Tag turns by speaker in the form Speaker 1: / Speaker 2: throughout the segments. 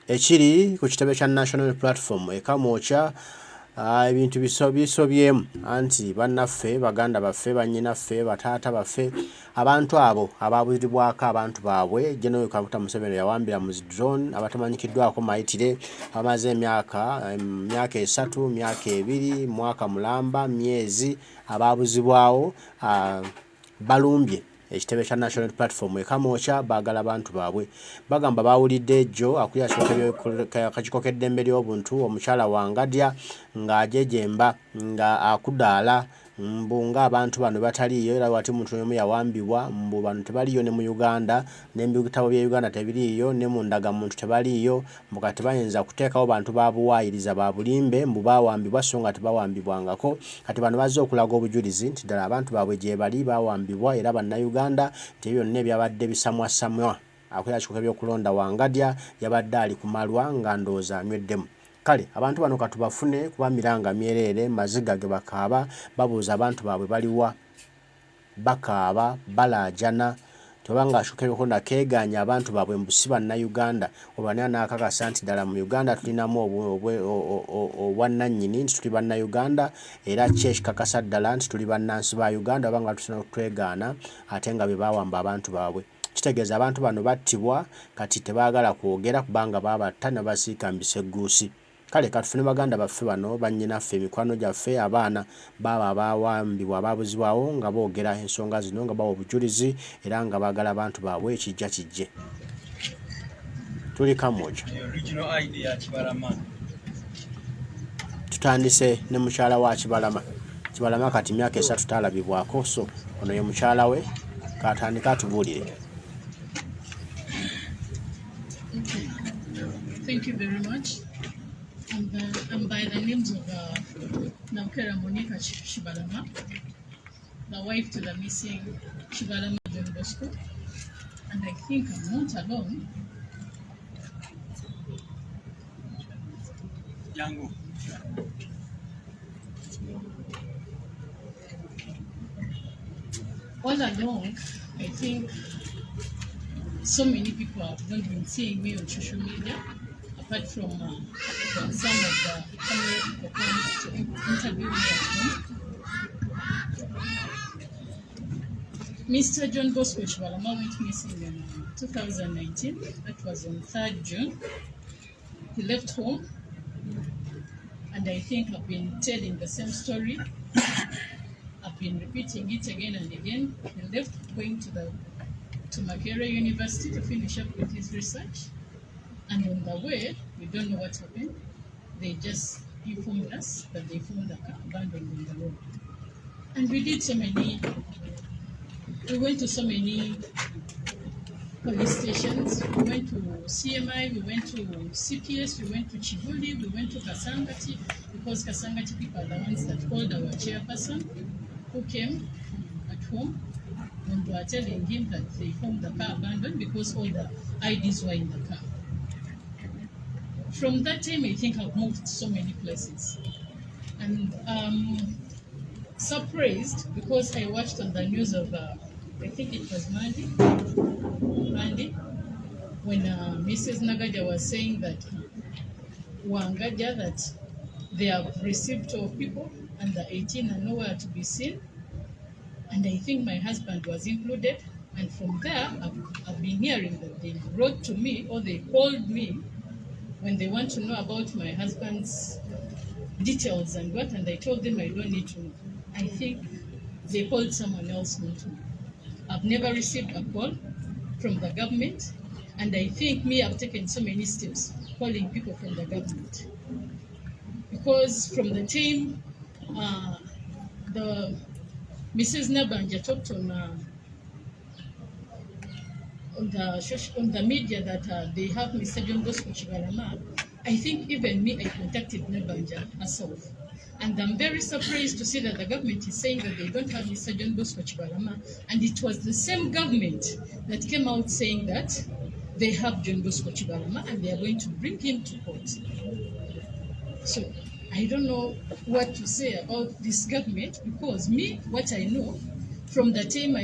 Speaker 1: ekiri ku kitebe kya national platform Kamwokya ebintu bisobyemu anti bannaffe baganda baffe bannyinaffe bataata baffe abantu abo ababulibwako abantu baabwe General Kaguta Museveni yawambira mu drone abatamanyikiddwako mayitire abamaze emyaka 3 myaka 2 mwaka mulamba myezi ababuzibwawo balumbye ekitebe kya national platform Kamwokya bagala abantu baabwe bagamba bawulidde ejjo akulira akakiko k'eddembe ly'obuntu omukyala wangadya ng'ajejemba nga akudaala mbunga abantu bano bataliyo era wati muntu omu yawambibwa mbu bano tebaliyo ne mu Uganda n'ebitabo bya Uganda tebiriyo ne mu ndagamuntu tebaliyo mukati bayinza kuteekawo bantu babuwaayiriza babulimbe mbu bawambibwa so nga tebawambibwangako kati bano bazze okulaga obujulizi nti ddala abantu baabwe gye bali bawambibwa era bannayuganda nti byonna ebyabadde bisamwasamwa akulira kikuko by'okulonda wangadya yabadde ali kumalwa nga ndowooza anyweddemu. Kale abantu bano katubafune kuba miranga myereere maziga ge bakaaba babuuza abantu baabwe baliwa bakaaba balaajana tobanga ashuka ebyokulonda keeganya abantu baabwe mbusi bannayuganda olwanira n'akakasa nti ddala mu Uganda tulinamu obwannannyini nti tuli bannayuganda era kyekikakasa ddala nti tuli bannansi ba Uganda obanga tusina okutwegaana ate nga be bawamba abantu baabwe. Kitegeeza abantu bano battibwa kati tebaagala kwogera kubanga babatta ne basiika mbisegguusi. Kale katufune baganda baffe bano bannyinaffe mikwano gyaffe abaana baba abawambibwa ababuzibwawo nga boogera ensonga zino nga bawa obujulizi era nga baagala abantu baabwe ekijja kijje. Tuli Kamwokya. Tutandise ne mukyala wa Kibalama kati myaka 3 talabibwako so ono ye mukyala we katandika atubuulire.
Speaker 2: Thank you very much. I'm by the names of Kamwokya Shibalama, the wife to the missing Shibalama John Bosco, and I think I'm not alone. All along, I think so many people have not been seeing me on social media. Apart from some of the people to interview me at home. Mr. John Bosco Shibalama went missing in 2019. That was on 3rd June. He left home, and I think I've been telling the same story. I've been repeating it again and again. He left going to Makerere University to finish up with his research. And on the way, we don't know what happened. They just informed us that they found the car abandoned on the road. And we went to so many police stations. We went to CMI, we went to CPS, we went to Chivuli, we went to Kasangati, because Kasangati people are the ones that called our chairperson who came at home and were telling him that they found the car abandoned because all the IDs were in the car. From that time, I think I've moved so many places. And surprised because I watched on the news of, I think it was Monday, when Mrs. Nagaja was saying that Wangaja, that they have received 12 people and the 18 are nowhere to be seen. And I think my husband was included. And from there, I've been hearing that they wrote to me or they called me when they want to know about my husband's details and what, and I told them I don't need to know. I think they called someone else, not me. I've never received a call from the government, and I think I've taken so many steps calling people from the government. Because from the time the Mrs. Nabanja talked on the media that they have Mr. John Bosco Shibalama, I think even me, I contacted Nabanja herself. And I'm very surprised to see that the government is saying that they don't have Mr. John Bosco Shibalama, and it was the same government that came out saying that they have John Bosco Shibalama and they are going to bring him to court. So I don't know what to say about this government, because me, what I know, from the time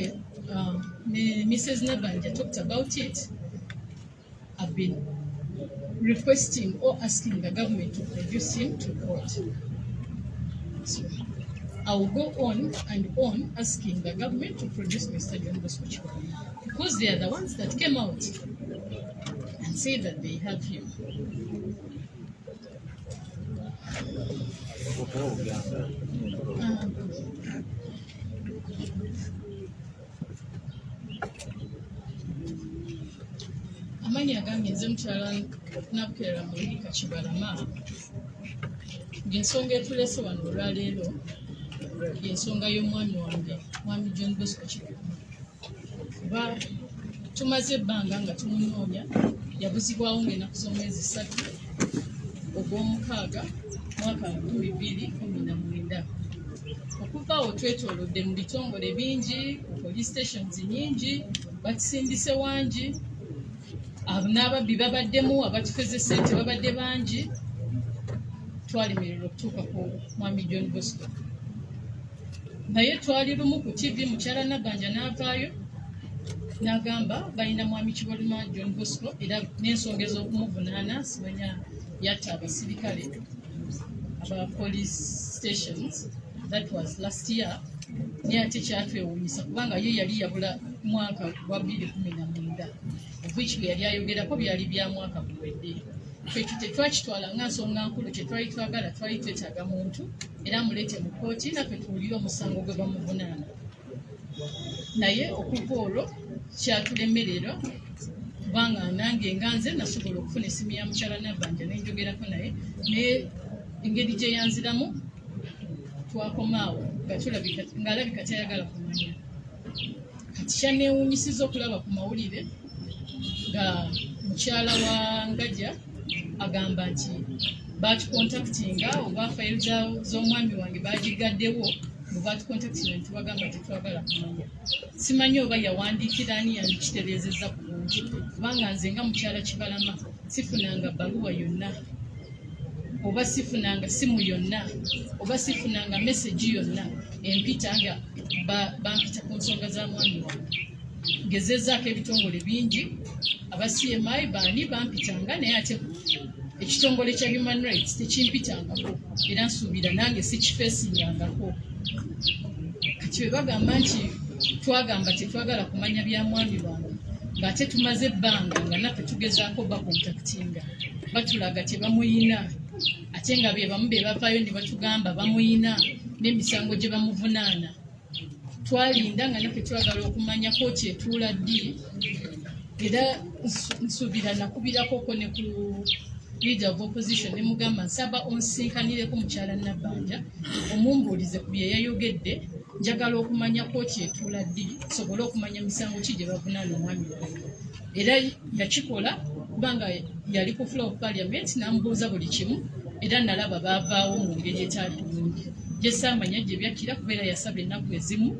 Speaker 2: Mrs. Nabanja talked about it, I've been requesting or asking the government to produce him to court. So I will go on and on asking the government to produce Mr. John Bosco Chibalama, because they are the ones that came out and said that they have him. Amani agamye nze mukyala nakukeera Monica Chibalama ng'ensonga etulese wano olwaleero y'ensonga y'omwami wange mwami John Bosco Chibalama. Kuba tumaze ebbanga nga tumunoonya, yabuzibwawo ng'ennaku z'omwezi 3 ogw'omukaaga mwaka 2019. Okuva awo twetoolodde mu bitongole bingi, police stations nyingi, batusindise wangi, n'ababbi babaddemu, abatufeze ssente babadde bangi, twalemererwa okutuuka ku mwami John Bosco. Naye twali lumu ku TV mukyala Nabanja n'avaayo n'agamba balina mwami Chibalama John Bosco era n'ensonga ez'okumuvunaana, simanya yatta abasirikale aba police stations. That was last year. Naye ate kyatwewuunyisa kubanga ye yali yabula mwaka gwa 2019, of which bwe yali ayogerako byali bya mwaka guwedde. Fekyo tetwakitwala nga nsonga nkulu, kye twali twagala, twali twetaaga muntu era amuleete mu kkooti naffe tuwulire omusango gwe bamuvunaana. Naye okuva olwo kyatulemerera kubanga nange nga nze nasobola okufuna essimu ya mukyala Nabanja nenjogerako naye, naye engeri gye yanziramu twakomaawo ng'alabika tayagala kumanya. Kati kyanneewuunyisiza okulaba ku mawulire nga mukyala wa Ngajja agamba nti baatukontakitinga oba fayiro z'omwami wange bagigaddewo, bwe baatukontakitinga nti bagamba tetwagala kumanya. Simanyi oba yawandiikira ani yandikitereezezza ku bungi, kubanga nze nga mukyala Chibalama sifunanga bbaluwa yonna, oba sifunanga simu yonna, oba sifunanga message yonna empita nga bampita ku nsonga za mwami wange. Ngezezaako ebitongole bingi, aba CMI baani bampitanga, naye ate ekitongole kya Human Rights tekimpitangako era nsuubira nange sikifeesingangako. Kati bwe bagamba nti twagamba tetwagala kumanya bya mwami wange, ng'ate tumaze ebbanga nga naffe tugezaako bakontakitinga, batulaga tebamuyina, ate nga be bamu be bavaayo ne batugamba bamuyina n'emisango gye bamuvunaana. Twalinda nga naffe twagala okumanya kooti etuula ddi, era nsuubira nakubirako ne ku leader of opposition ne mugamba nsaba onsinkanireko mukyala Nabanja omumbuulize ku bye yayogedde, njagala okumanya kooti etuula ddi sobole okumanya misango ki gye bavunaana omwami wange. Era yakikola kubanga yali ku floor of parliament, n'amubuuza buli kimu era nalaba baavaawo mu ngeri etali nnungi. Gye saamanya gye byakkira kubeera yasaba ennaku ezimu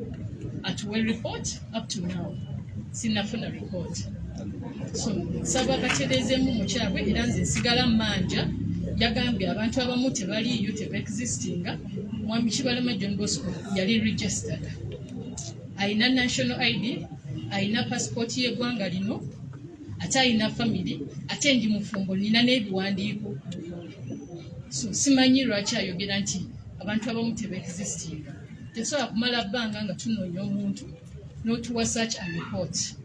Speaker 2: atuwe report. Up to now sinnafuna report. So nsaba batereezeemu mukyabwe era nze nsigala mmanja. Yagambye abantu abamu tebaliiyo, teba-existinga. Mwami Chibalama John Bosco yali registered, ayina national ID, ayina passport y'eggwanga lino, ate ayina family, ate ndi mufumbo nina n'ebiwandiiko. So simanyi lwaki ayogera nti abantu abamu teba-existinga. Tesobola kumala bbanga nga tunoonya omuntu n'otuwa search and report.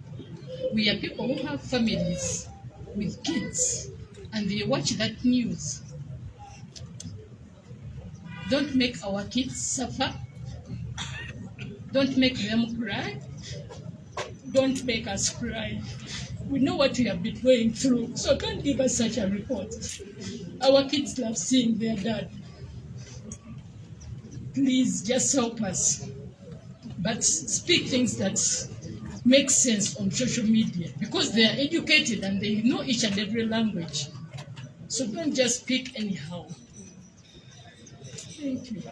Speaker 2: We are people who have families with kids and they watch that news. Don't make our kids suffer. Don't make them cry. Don't make us cry. We know what we have been going through, so don't give us such a report. Our kids love seeing their dad. Please just help us. But speak things that make sense on social media, because they are educated and they know each and every language. So don't just speak anyhow. Thank you.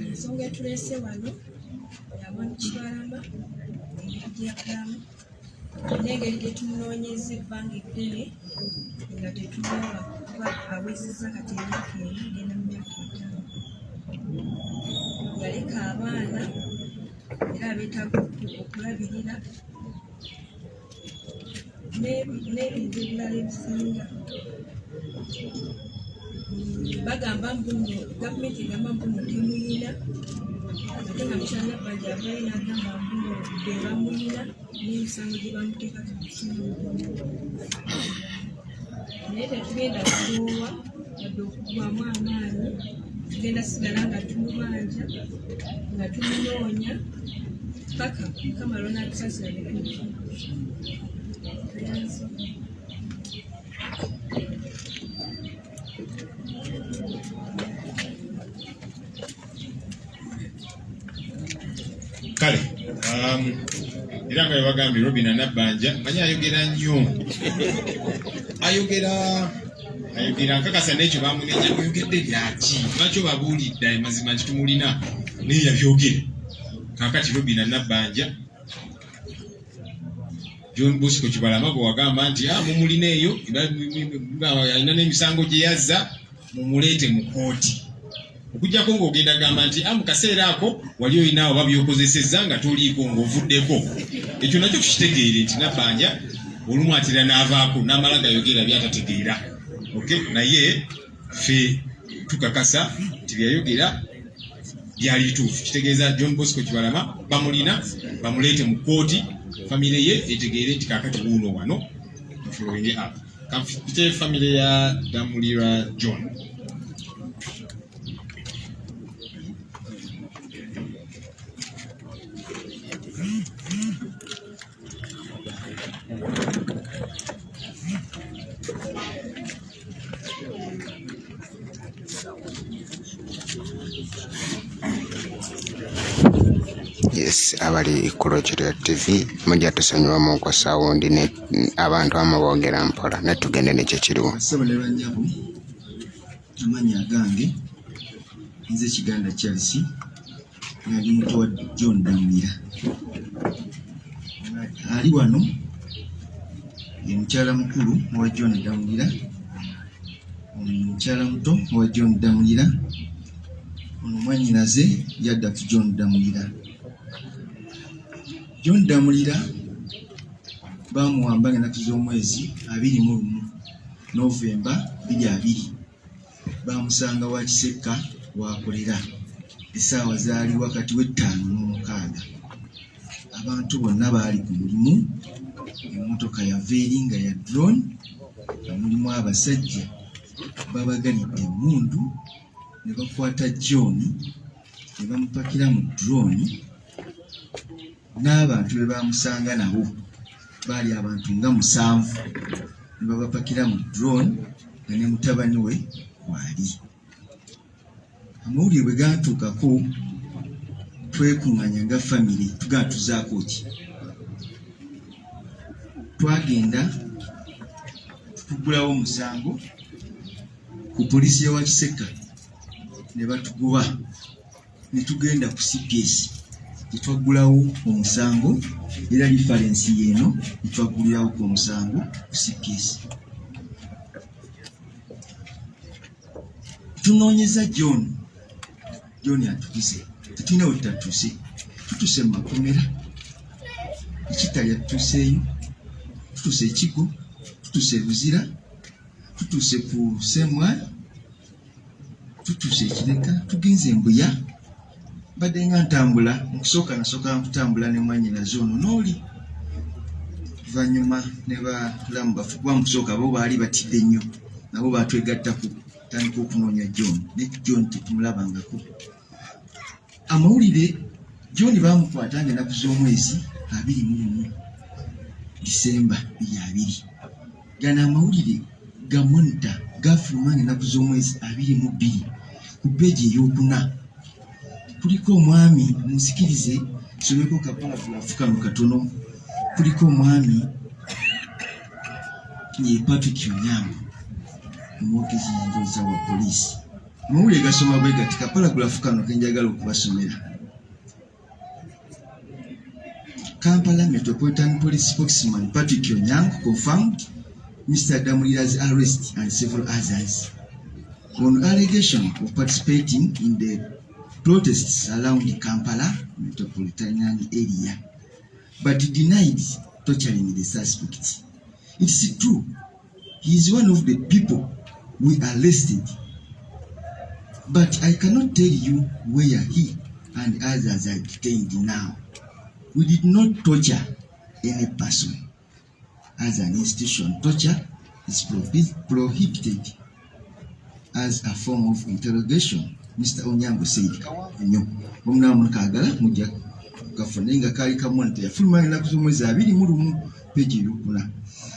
Speaker 3: Ensonga tuleese wano Abantu Chibalama engeri gy'akulamu n'engeri gye tumunoonyeza ebbanga eddene nga tetumola kuba awezezza kati emyaka eno agenda mu myaka 5. Yaleka abaana era abeetaaga okulabirira n'ebintu ebirala ebisinga. Bagamba mbuno gavumenti egamba mbuno temuyina ate nga mukyala Nabbanja avayo n'agamba mbuno be bamuyina n'emisango gye bamuteeka tukusimu. Naye tetugenda kuloowa wadde okugwamu amaanyi, tugenda sigala nga tumubanja nga tumunoonya paka Mukama lw'anaatusasira ne tumufuna.
Speaker 4: Kale, era nga bagambye Robina Nabbanja manyi ayogera nnyo. ayogera nkakasa n'ekyo bamunenya muyogedde byaki lwaki obabuulidde mazima nti tumulina naye yabyogera. Kaakati Robina Nabbanja John Bosco Kibalama bwe wagamba nti mumulina eyo alina n'emisango gye yazza mumuleete mu kooti. Okujjako ng'ogenda gamba nti mu kaseera ako wali olinaawo babyokozesezza nga toliiko ng'ovuddeko. Ekyo nakyo tukitegeere nti Nabbanja olumu atera n'avaako n'amala gayogera byatategeera. Naye ffe tukakasa nti byayogera byali bituufu. Kitegeeza John Bosco Kibalama bamulina bamuleete mu kooti, famire ye etegeere nti kaakati wuuno wano following up. Kapite famire ya Damulira John.
Speaker 5: Yes, abali Kamwokya TV mujja tusonyiwa mu kwa sawundi ne abantu amabogera mpola netugende nekyo kiriwo.
Speaker 6: Sabalera nyabo amanya gange nze Kiganda Chelsea nali muto wa John Damulira. Ali wano ye mukyala mukulu wa John Damulira, mukyala muto wa John Damulira, omwanyinaze yadda ku John Damulira. John Damulira bamuwamba ng'ennaku z'omwezi 21 Novemba 2020 bamusanga wa Kiseka wakolera essaawa zaali wakati w'5 n'omukaaga. Abantu bonna baali ku mulimu, emmotoka yaveeri nga ya drone nga mulimu abasajja babagalidde emmundu ne bakwata John ne bamupakira mu drone. N'abantu be bamusanga nabo baali abantu nga 7 ne babapakira mu drone nga ne mutabani we wali. Amawulire bwe gatuukako twekuŋŋanya nga famire tugenda tuzaako ki. Twagenda tugulawo omusango ku poliisi y'ewa Kiseka ne batugoba ne tugenda ku CPS etwaggulawo omusango era referensi yeeno etwaggulirawo ku omusango ku CPS. Tunoonyeza John atukuze tetulina we tutatuuse, tutuse mu makomera ekitali atutuuseeyo, tutuse ekigo, tutuse Luzira, tutuse ku Semwali, tutuse Ekireka, tugenze Mbuya. Badde nga ntambula nkusooka nasooka nkutambula ne mwannyinaze ono n'oli. Luvannyuma ne balamu bafugwa mu kusooka bo baali batidde nnyo nabo batwegattako tandika okunoonya John ne John tetumulabangako. Amawulire John bamukwata ng'ennaku z'omwezi 21 Disemba 2020. Gano amawulire ga Monitor gafuluma ng'ennaku z'omwezi 22 ku ppeegi ey'okuna. Kuliko omwami munsikirize someko kapalagulafu kano katono. Kuliko omwami ye Patrick Onyango omwogezi ndowooza wa poliisi. Amawulire gasoma bwe gati kapalagulafu kano kenjagala okubasomera. Kampala Metropolitan Police spokesman Patrick Onyang confirmed Mr. Damulira's arrest and several others on allegation of participating in the protests around the Kampala metropolitan area, but denied torturing the suspect. It's true, he is one of the people we arrested, but I cannot tell you where he and others are detained now. We did not torture any person. As an institution, torture is prohibited as a form of interrogation, Mr. Onyango said.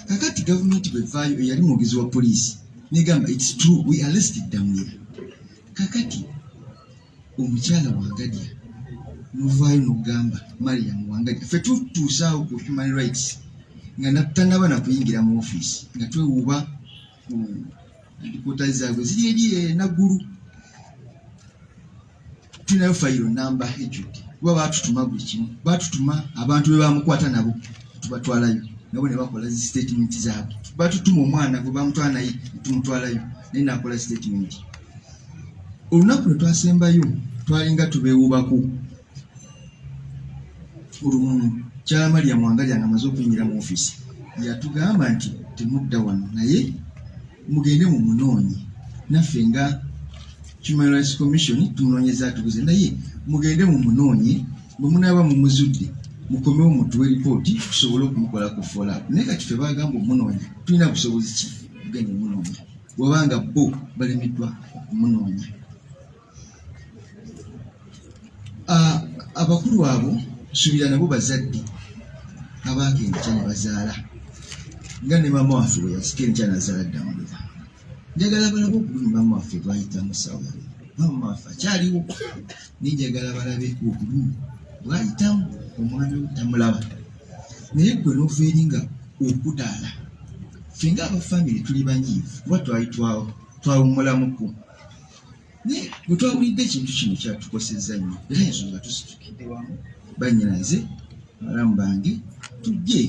Speaker 6: Kakati government bevayo yali mwogezi wa police negamba it's true we arrested Damulira. Kakati omukyala Wangadya nuvayo nogamba Mariam Wangadya fe tutusaawo ku human rights nga natanaba na kuyingira mu office nga twewuba ndikota zaabwe ziri naggulu tunayo fayiro namba ejjudde kuba baatutuma buli kimu baatutuma abantu be bamukwata nabo tubatwalayo nabo ne bakola statement zaabwe batutuma omwana gwe bamutwala naye tumutwalayo naye nakola statement. Olunaku lwe twasembayo twalinga tubeewubako olumu kyala Mariam Wangadya nga amaze okuyingira mu office yatugamba nti temudda wano naye mugende mu munoonye naffe nga Human Rights Commission tumunoonyeza tubuze naye mugende mu munoonye bwe munaaba mumuzudde mukomewo mutuwe ripooti tusobole okumukolako follow-up. Naye kati ffe bagamba omunoonya tulina busobozi ki kugenda omunoonya wabanga bo balemeddwa okumunoonya. Abakulu abo suubira nabo bazadde abagenda kyane bazaala nga ne mama waffe bwe yasikira nkyana azaala Damulira. Njagala balabe okubuli mama waffe bwayitamu sawa mama waffe akyaliwo ninjagala balabe okubuli bwayitamu omwana we tamulaba naye gwe n'ova eringa okudaala ffe nga abafamire tuli banyiivu kuba twawummulamuku naye bwe twawulidde ekintu kino kyatukosezza nnyo era ensonga tusitukidde wamu bannyinaze balamu bange tujje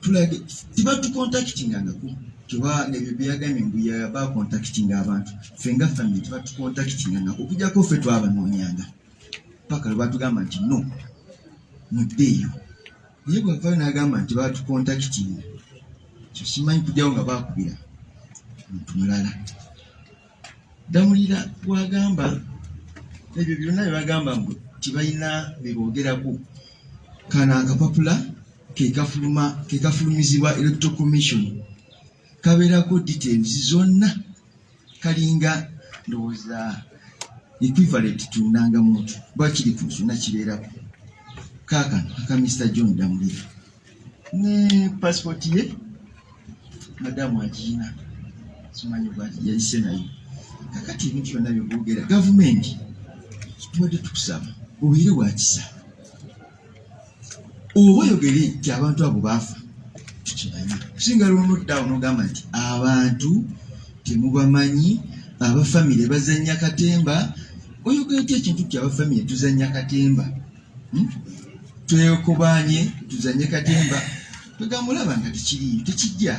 Speaker 6: tulage tibatukontakitingangako kiba nebyo byagambye mbu bakontakitinga abantu ffe nga famire tibatukontakitingangako okujjako ffe twabanoonyanga paka lwe batugamba nti no muddeeyo naye bwavaayo n'agamba nti batukontakitinga kyo simanyi kujjawo nga bakubira muntu mulala. Damulira bwagamba ebyo byonna byebagamba mbu tibalina beboogerako kana akapapula kekafulumizibwa Electoral Commission kabeerako details zonna kalinga ndowooza equivalent tunanga muntu bakiri ku nsuna kibeerako kaakano aka Mr. John Damulira ne passport ye madamu agiina simanyi yayise nayo. Kakati ebintu byonna byeboogera gavumenti tubadde tukusaba obeere bwakisa oba oyogere nti abantu abo baafa tukimanyi kusinga lwonoddawo n'ogamba nti abantu temubamanyi abafamire bazannya katemba oyogere ti ekintu kya abafamire tuzannya katemba twekobanye tuzanye katemba twegamulaba nga tekiriyo tekijja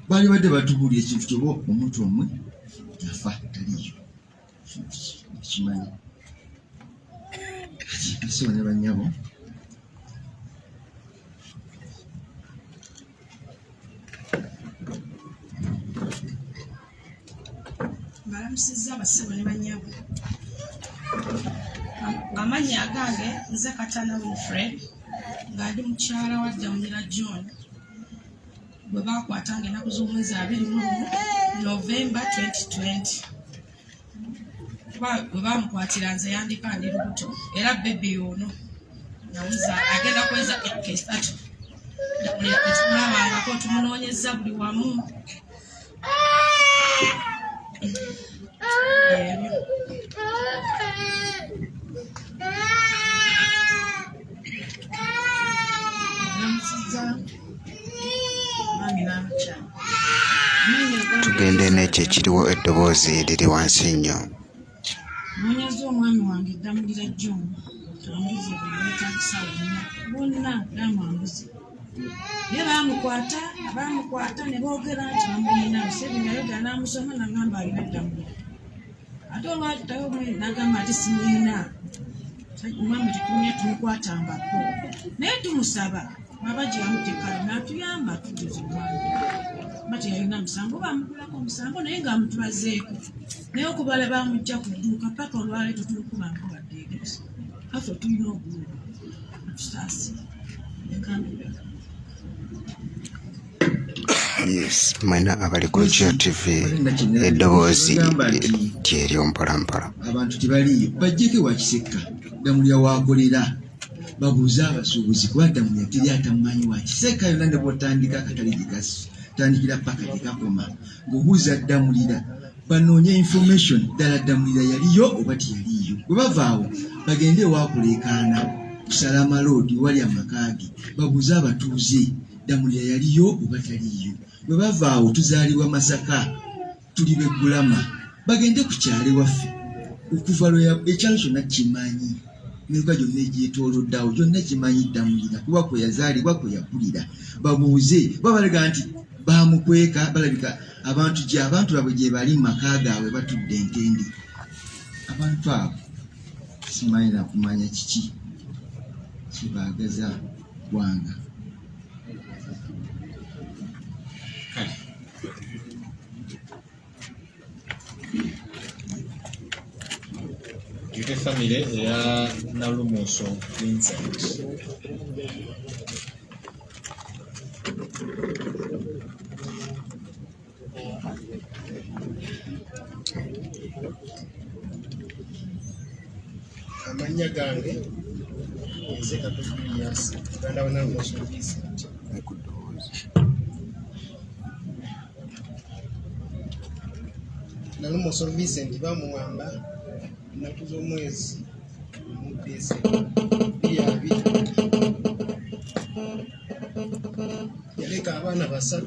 Speaker 6: bali badde batubuulira ekintu kyoba omuntu omwe yafa taliyo kimanyi asiba ne bannyabo
Speaker 3: balamusizza abasibo ne bannyabo. Amannya agange nze Katana Winfred ng'ali mukyala wa Damulira John bwe baakwatanga ennaku z'omwezi 21 November 2020 bwe baamukwatira nze yandika ndi lubuto era bebi ono nawuza agenda kweza ekesi 3 Damulira tetumulabangako tumunoonyeza buli wamu.
Speaker 5: Tugende n'ekyo ekiriwo eddoboozi eriri wansi nnyo.
Speaker 3: Nonyeza omwami wange Damulira John ambuzi bweta kusawuna bonna namwambuzi ye bamukwata ne boogera nti bamulina Museveni nayogera n'amusoma nagamba alina ddamula ate olwatayo omwezi nagamba ati simulina omwami tutumye tumukwatangako naye tumusaba baba gye bamutekala n'atuyamba tujuza omwami bati yalina musango bamugulako omusango naye ng'amutubazeeko naye okubala bamujja ku dduuka paka olwaleero tulukubanko baddeegesa afe tulina obululu atusaasi enkambira.
Speaker 5: Yes, mwena abali ku TV eddoboozi lyeryo mpolampola.
Speaker 6: Abantu tebaliyo bajjeko wa Kiseka Ddamulya wakolera babuuza abasuubuzi kuba Ddamulya teri atamumanyi wa Kiseka yonna ne bw'otandika akatale gye tandikira paka gye kakoma ng'obuuza Ddamulira banoonye information ddala Ddamulira yaliyo oba teyaliyo bwe bavaawo bagende waakuleekaana kusala amaloodi wali amakaage babuuze abatuuze Ddamulira yaliyo oba taliyo bwe bavaawo tuzaalibwa Masaka tuli beggulama bagende ku kyalo waffe okuva ekyalo kyonna kimanyi n'enva gyonna egyetooloddeawo gyonna kimanyi Ddamulira kuba kwe yazaalibwa kwe yakulira babuuze babalaga nti bamukweka balabika abantu babwe gye bali mu maka gaabwe batudde entendi abantu abo simanyi na kumanya kiki kibaagaza ggwanga.
Speaker 4: Yute family ya Nalumuso Vincent.
Speaker 7: Amanya gange ezeka tulias ganda wana Nalumuso Vincent. Nalumuso Vincent bamuwamba ennaku z'omwezi mu Desemba yaleka abaana 3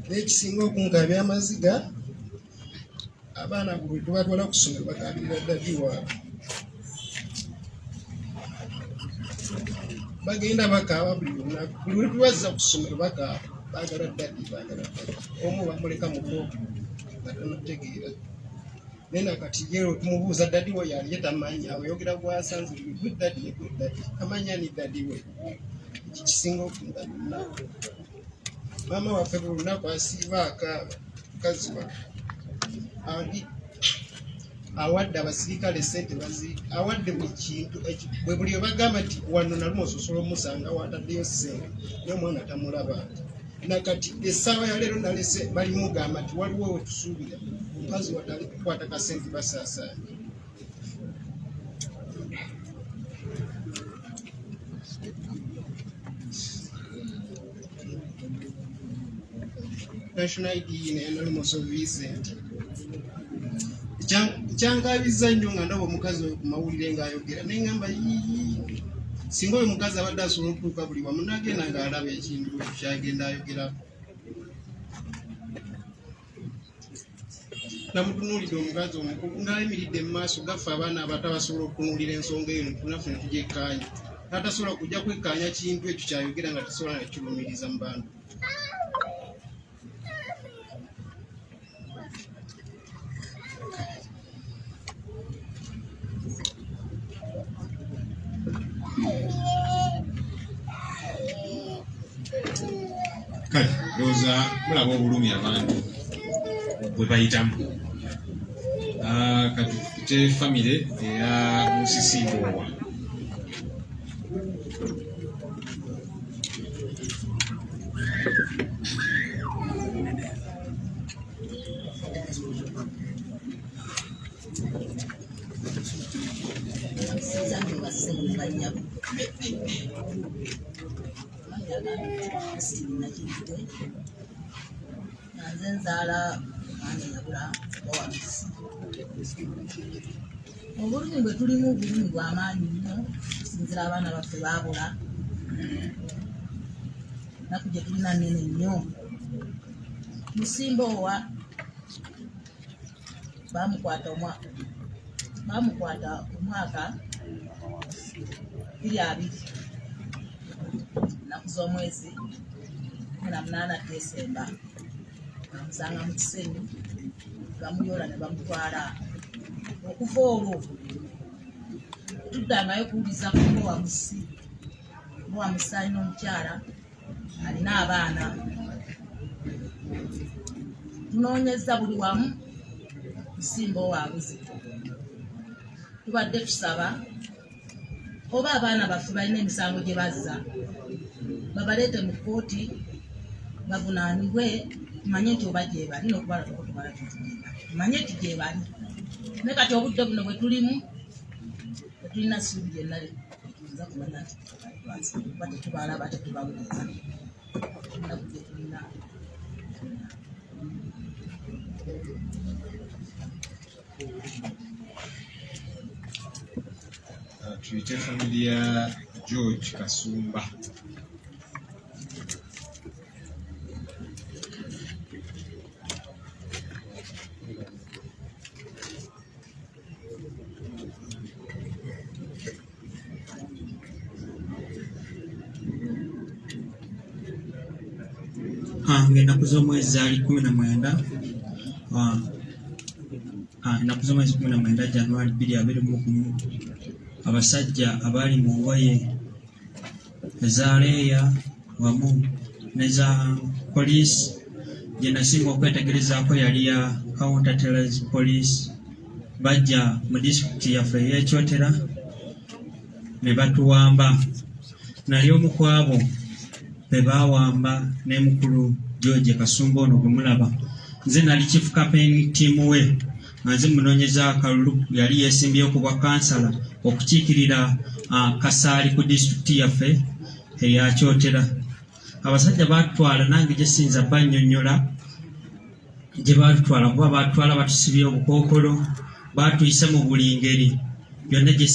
Speaker 7: n'ekisinga okunkabya amaziga abaana bwe tubatwala ku ssomero bakabirira ddadi waabwe bagenda bakaaba buli lunaku buli lwe tubazza ku ssomero bakaaba baagala ddadi omu bamuleka mu bwoko nga tanategeera nena kati yero tumubuuza ddadi we yali tamanyi ayogera gwasanze gwe ddadi amanya ni ddadi we kisinga okundabina maama waffe buli lunaku asiiba akaaba mukazi wa andi awadde abasirikale sente awadde buli kintu bwe buli bagamba nti wano Nalumuso osobola omusanga wataddeyo ssente n'omwana tamulaba nakati essaawa ya leero nalese balimugamba nti waliwo we tusuubira omukazi watali kukwata kasente basaasaanye. National ID ne Nalumuso Vincent kyangabiza nnyo nga ndaba omukazi oyo ku mawulire ng'ayogera naye ngamba singa oyo mukazi abadde asobola okutuuka buli wamu n'agenda ng'alaba ekintu kyagenda ayogerako. Namutunuulidde omukazi omukulu ng'ayimiridde mu maaso gaffe abaana abato abasobola okutunuulira ensonga eyo naffe ne tugyekkaanya n'atasobola kujja kwekkaanya kintu ekyo kyayogera nga tasobola nekirumiriza mu bantu.
Speaker 4: Kale ndowooza mulaba obulumi abantu bwe bayitamu. Katufite famire eya Musisimboowa.
Speaker 8: Obulumi bwe tulimu obulumi bw'amaanyi nnyo okusinziira abaana baffe baabula naku gye tulina nnene nnyo. Musimboowa bamukwata omwaka 2 ennaku z'omwezi 18 Desemba bamusanga mu Kisenyi bamuyoola ne bamutwala. Okuva olwo tuddangayo kuwuliza ku Wamusi alina omukyala alina abaana. Tunoonyeza buli wamu kusimba owaabuzi. Tubadde tusaba oba abaana baffe balina emisango gye bazza babaleete mu kkooti bavunaanibwe. Tumanye nti oba gye bali n'okubala tokutubala tutugenda tumanye nti gye bali. Ne kati obudde buno bwe tulimu tetulina ssuubi lyonna tuyinza kumanya nti kuba tetubalaba tetubawuliza ennaku gye tulina.
Speaker 4: Tuyite family ya George Kasumba.
Speaker 9: Ennaku z'omwezi zaali 19 ennaku z'omwezi 19 January 2021 abasajja abaali mu ngoye eza leeya wamu neza police gye nasinga okwetegerezaako yali ya counter terrorism police bajja mu disitulikiti yaffe ey'Ekyotera ne batuwamba. Nali omu ku abo be baawamba ne mukulu George Kasumba ono gwe mulaba. Nze nali chief campaign team we nga nze munoonyeza akalulu yali yeesimbyeyo ku bwa kansala okukiikirira Kasaali ku disitulikiti yaffe eya Kyotera. Abasajja baatutwala nange gye siyinza bannyonnyola gye baatutwala kuba baatutwala batusibye obukookolo baatuyisa mu buli ngeri byonna gye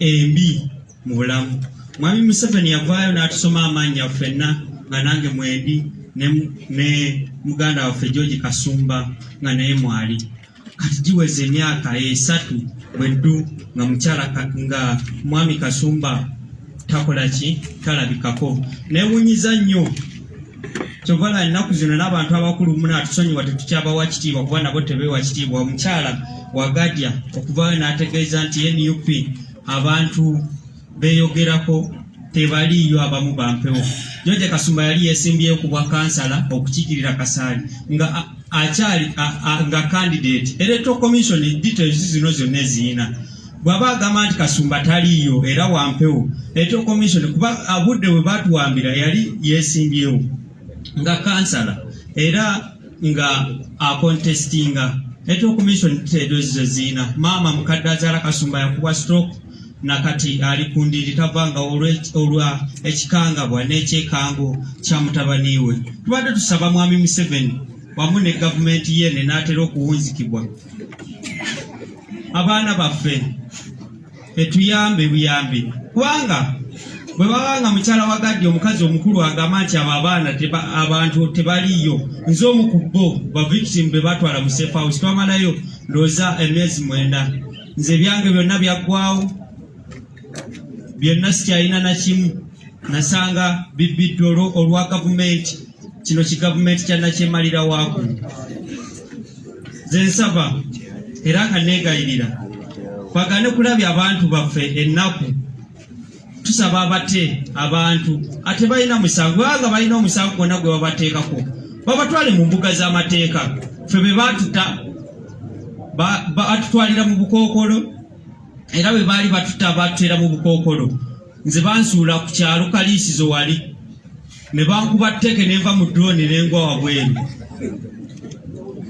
Speaker 9: embi mu bulamu. Mwami Museveni yavaayo n'atusoma amannya ffenna nga nange mwendi ne muganda waffe George Kasumba nga naye mwali. Kati giweze emyaka 3 bweddu nga mukyala nga mwami Kasumba takola ki talabikako. Neewunyiza nnyo kyovala ennaku zino n'abantu abakulu munaatusonyiwa tetukyabawa kitiibwa kuba nabo tebeewa kitiibwa. Omukyala Wagadya okuvaayo n'ategeeza nti NUP abantu beeyogerako tebaliiyo abamu bampewo. George Kasumba yali yeesimbyeyo ku bwa kansala okukiikirira Kasaali nga akyali nga candidate. Electoral Commission details zino zonna eziyina. Bw'aba agamba nti Kasumba taliiyo era wampewo, Electoral Commission kuba abudde bwe baatuwambira yali yeesimbyewo nga kansala era nga akontestinga. Electoral Commission details zo ziyina. Maama mukadde azaala Kasumba yakubwa stroke nakati ali kundiri tavanga olwa ekikangabwa n'ekyekango kya mutabani we. Tubadde tusaba mwami Museveni wamu ne gavumenti yene n'atera okuwunzikibwa abaana baffe etuyambe buyambi kubanga bwe babanga mukyala Wagadya omukazi omukulu agamba nti abo abaana abantu tebaliiyo. Nze omu ku bo ba victim be batwala mu safe house twamalayo ndowooza emyezi 9. Nze byange byonna byaggwawo byonna sikyalina na kimu. Nasanga bibiddolo olwa gavumenti kino kigavumenti kyannakyemalira waako. Nze nsaba era nga neegayirira bagane kulabya abantu baffe ennaku. Tusaba abate abantu ate balina musango nga balina omusango gwonna gwe babateekako babatwale mu mbuga z'amateeka. Ffe be baatuta batutwalira mu bukookolo era bwe baali batuta batutera mu bukookolo. Nze bansuula ku kyalo Kaliisizo wali ne bankuba tteke nenva mu drone n'engwa wabweru.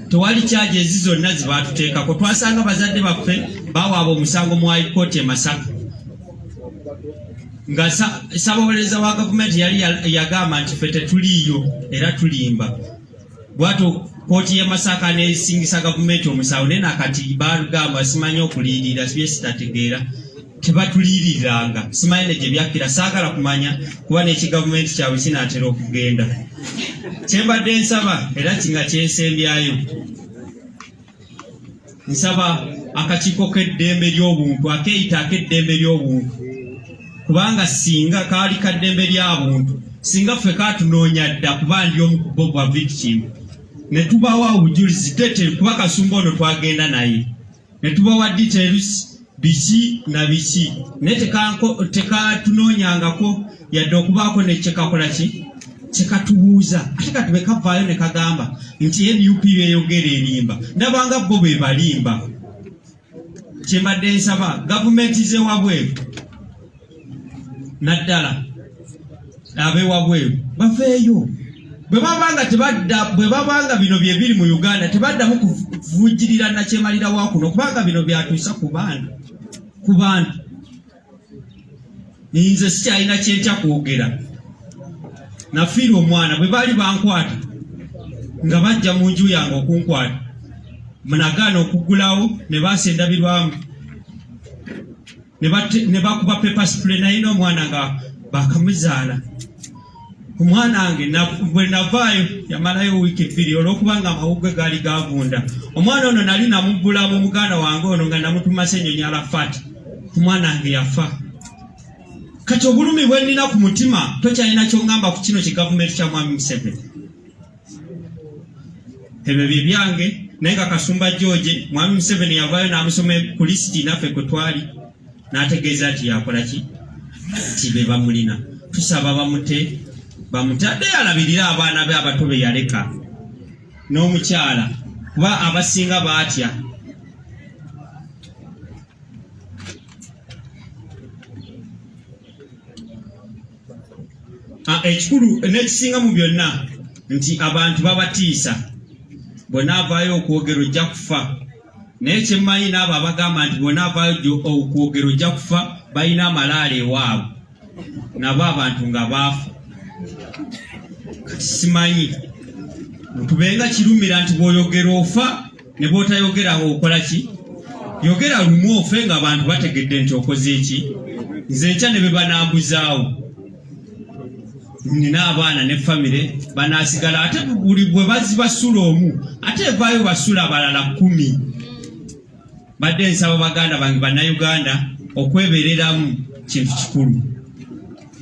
Speaker 9: Tewali kyaje ezi zonna zibaatuteekako. Twasanga bazadde baffe bawaaba omusango mu High Court e Masaka nga ssaabawolereza wa gavumenti yali yagamba nti ffe tetuliiyo era tulimba. Bw'atyo kkooti y'e Masaka n'esingisa gavumenti omusango naye nakati bagamba simanyi okuliirira bye sitategeera tebatuliiriranga. Simanyi ne gye byakkira saagala kumanya kuba n'ekigavumenti kyabwe kinaatera okugenda. Kyembadde nsaba era kinga kyensembyayo nsaba akakiiko k'eddembe ly'obuntu akeeyita ak'eddembe ly'obuntu kubanga singa kaali kaddembe ly'abuntu singa ffe kaatunoonya dda kuba ndi omu ku bo bwa victim ne tubawa obujulizi tete kuba Kasumba ono twagenda naye ne tubawa details biki na biki naye tekatunoonyangako yadde okubaako ne kyekakola ki kyekatubuuza ate katube kavaayo ne kagamba nti NUP beeyogera erimba ndabanga bo be balimba kyembadde nsaba gavumenti z'ewabweru naddala ab'ewabweru baveeyo bwe babanga bino bye biri mu Uganda tebaddamu kuvujjirira nakyemalira wa kuno kubanga bino byatuusa ku bantu nze sikyalina kyentya kwogera nafiira omwana bwe baali bankwata nga bajja mu nju yange okunkwata nagaana okuggulawo ne baasa endabirwamu ne bakuba paper spray naye n'omwana nga bakamuzaala omwana wange bwe navaayo yamalayo wiiki 2 olw'okubanga amawugwe gaali gavunda omwana ono nali namuggula mu muganda wange ono nga namutuma Ssenyonyi Arafat omwana wange yafa kati obulumi bwe nnina ku mutima tokyalina kyongamba ku kino kigavumenti kya Mwami Museveni ebyo bye byange naye nga Kasumba George Mwami Museveni yavaayo n'amusoma ku lisiti naffe kwe twali n'ategeeza nti yakola ki be bamulina tusaba bamutadde yalabirira abaana be abato be yaleka n'omukyala kuba abasinga baatya ekikulu n'ekisinga mu byonna nti abantu babatiisa bw'onaavaayo okwogera ojja kufa naye kyemmanyi n'abo abagamba nti bw'onaavaayo okwogera ojja kufa balina amalaala ewaabwe nabo abantu nga baafa kati simanyi tubenga kirumira nti bw'oyogera ofa ne bw'otayogerawo okola ki yogera lumu ofe nga abantu bategedde nti okoze eki nze nkya ne be banaambuzaawo nina abaana ne famire banaasigala ate buli bwe basula omu ate evaayo basula abalala 10 badde nsaba baganda bange bannayuganda okwebereramu kintu kikulu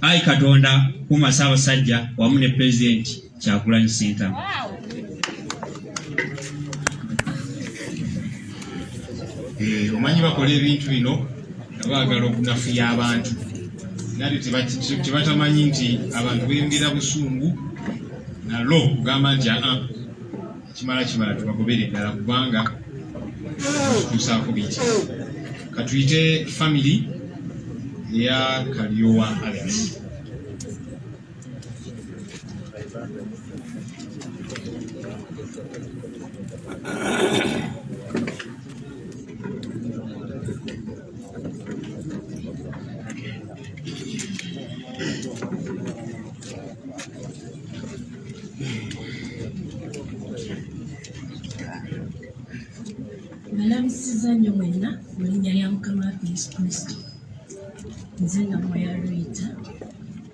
Speaker 9: ayi Katonda kuuma Ssaabasajja wamu ne Pulezidenti Kyagulanyi Ssentamu.
Speaker 4: Omanyi bakola ebintu bino nga baagala okunafuya abantu nali tebatamanyi nti abantu beyongera busungu nalo kugamba nti kimala tubagobere ddala kubanga tutuusaako biti katuyite family ya Kalyowa Alex.
Speaker 10: Nalabisiza nnyo mwenna mu linnya lya Mukama waffe Yesu Kristo. Nze nga mweyaluyita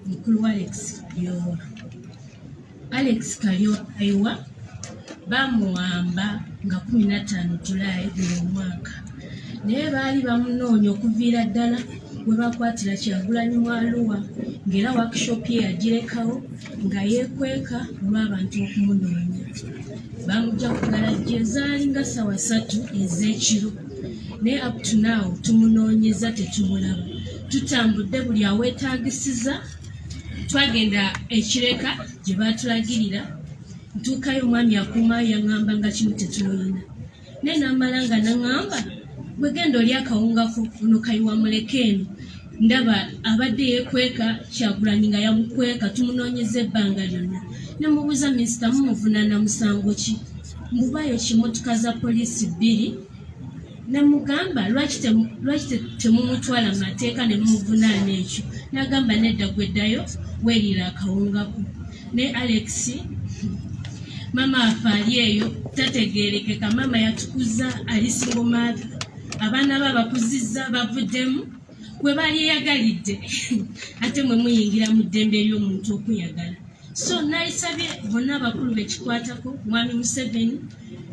Speaker 10: mukulu wa Alex Kalyowa. Alex Kalyowa bamuwamba nga 15 Julayi buli mwaka. Naye baali bamunoonya okuviira ddala we bakwatira Kyagulanyi mu Arua ng'era workshop ye yagirekawo nga yeekweka olw'abantu okumunoonya. Bamujja ku galajja ezaali nga ssaawa 3 ez'ekiro naye up to now tumunoonyeza tetumulaba. Tutambudde buli aweetaagisiza twagenda ekireka gye baatulagirira ntuukayo omwami akuumaayo yaŋŋamba nga kimu tetulina naye n'amala nga naŋŋamba bwe genda oli akawungako ono kayiwa muleke eno ndaba abadde yeekweka Kyagulanyi nga yamukweka tumunoonyeza ebbanga lyonna ne mubuuza minisita mumuvunaana musango ki mbubayo kimotoka za poliisi 2 ne mugamba lwaki temumutwala mu mateeka ne mumuvunaana ekyo n'agamba nedda gweddayo weerira akawungako ne Alex mama afe ali eyo tategeerekeka mama yatukuza ali single mother abaana be bakuzizza bavuddemu bwe baali yagalidde ate mwe muyingira mu ddembe ly'omuntu okuyagala so nayisabye bonna abakulu bekikwatako Mwami Museveni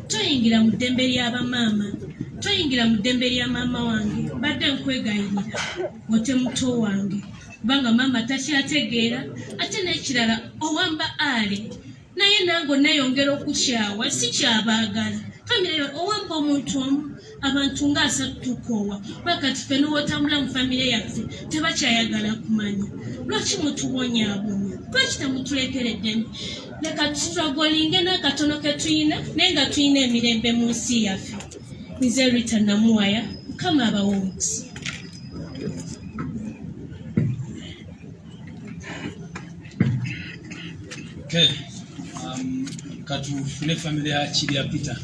Speaker 10: toyingira mu ddembe ly'abamaama toyingira mu ddembe lya maama wange badde nkwegayirira wote muto wange kubanga maama takyategeera ate n'ekirala owamba ale naye nange nayongera okukyawa si kyabaagala famire owamba omuntu omu abantu nga 3 tukoowa lwakati ffe n'owotambula mu famire yaffe tebakyayagala kumanya lwaki mutubonyaabonya lwaki temutulekereddemu leka tustragolinge n'akatono ke tuyina naye nga tuyina emirembe mu nsi yaffe nze Rita Namuwaya Mukama abawe omukisa.
Speaker 11: Okay. Katufune family ya Chilya Peter.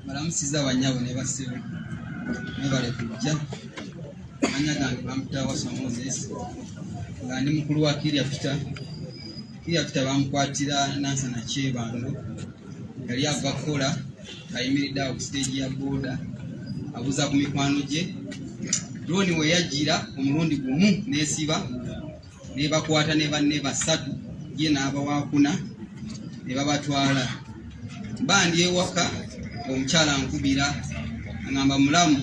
Speaker 12: Balamusiza abanyabo ne basebo. Nebale kujja. Manya gange bamutawa Moses. Nga ndi mukulu wa Chilya Peter. Chilya Peter bamukwatira nansa na Chebando. Yali ava kola ayimiridde ku stage ya boda. Abuza ku mikwano gye. Droni we yajira omulundi gumu nesiba ne bakwata ne banne basatu ye n'abawakuna ne babatwala bandi ewaka omukyala nkubira ngamba mulamu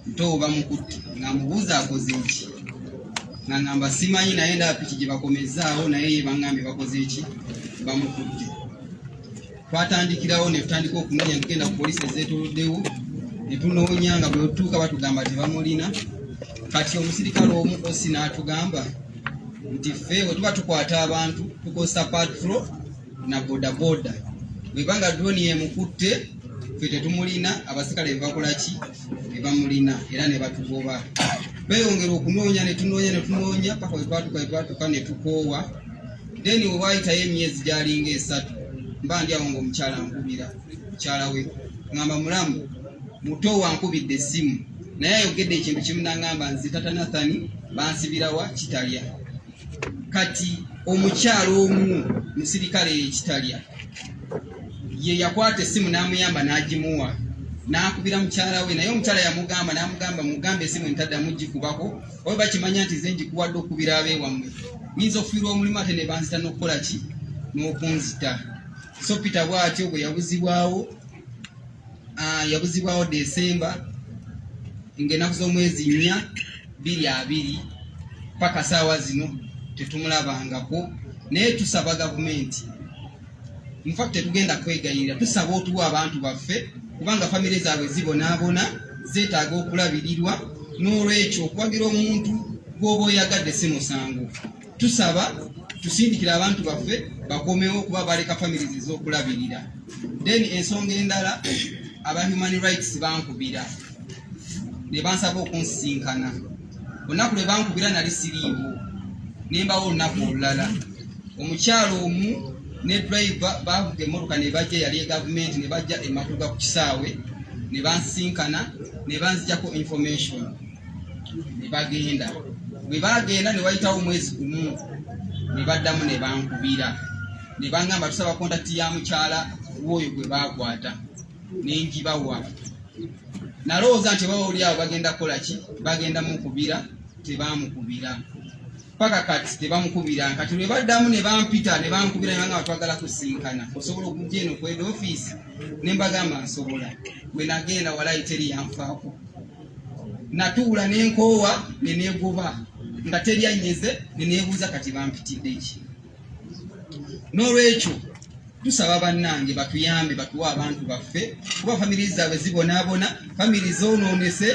Speaker 12: nto bamukutte ngamubuuza akoze ki ngamba simanyi naye ndapiki gye bakomezaawo naye ye bangambe bakoze ki bamukutte twatandikirawo ne tutandika okunoonya tugenda ku poliisi ezeetoloddewo ne tunoonya nga bwe otuuka batugamba tebamulina kati omusirikale omu osi n'atugamba nti ffe bwe tuba tukwata abantu tukozesa patrol na bodaboda bwebanga droni yemukutte ffe tetumulina abasirikale bebakola ki bebamulina era ne batugoba tweyongera okunoonya ne tunoonya paka wetwatuka ne tukoowa then we waayitayo emyezi gyalinga 3 mba ndi awo ng'omukyala nkubira mukyala we ngamba mulamu muto wankubidde essimu naye ayogedde ekintu kimu nangamba nze tata Nathani bansibirawa Kitalya kati omukyalo omu musirikale Kitalya ye yakwata essimu n'amuyamba n'agimuwa n'akubira mukyala we naye omukyala yamugamba n'amugamba mugambe essimu ntadda mugikubako oba bakimanya nti ze njikuwadde okubira abeewammwe nyinza okufiirwa omulimu ate ne banzita n'okukola ki n'okunzita so Peter bw'atyo bwe yabuzibwawo Desemba ng'ennaku z'omwezi 4 20 paka saawa zino tetumulabangako naye tusaba gavumenti infact tetugenda kwegayirira tusaba otuwa abantu baffe kubanga famire zaabwe zibonaabona zeetaaga okulabirirwa n'olwekyo okuwagira omuntu gw'oba oyagadde si musango tusaba tusindikira abantu baffe bakomewo okuba baleka famire z'okulabirira then ensonga endala aba human rights bankubira ne bansaba okunsinkana olunaku lwe bankubira nali siriiwo nembawo olunaku olulala omukyalo omu ne driver bavuga emmotoka ne bajja yali egavumenti ne bajja ematuga ku kisaawe ne bansinkana ne banzijako information ne bagenda bwe bagenda ne wayitawo omwezi gumu ne baddamu ne bankubira ne bangamba tusaba kontakiti ya mukyala w'oyo gwe bakwata nenjibawa nalowooza nti bawuli awo bagenda kukola ki bagenda mukubira tebamukubira paka kati tebamukubira kati lwe baddamu ne bampita ne bankubira ne bangamba twagala kusinkana osobola okujja eno kweda ofiisi ne mbagamba nsobola bwe nagenda walayi teri yanfaako natuula n'enkoowa ne neegoba nga teri annyeze ne neebuuza kati bampitidde ki n'olwekyo tusaba bannange batuyambe batuwa abantu baffe kuba famiri zaabwe zibonaabona famiri zoonoonese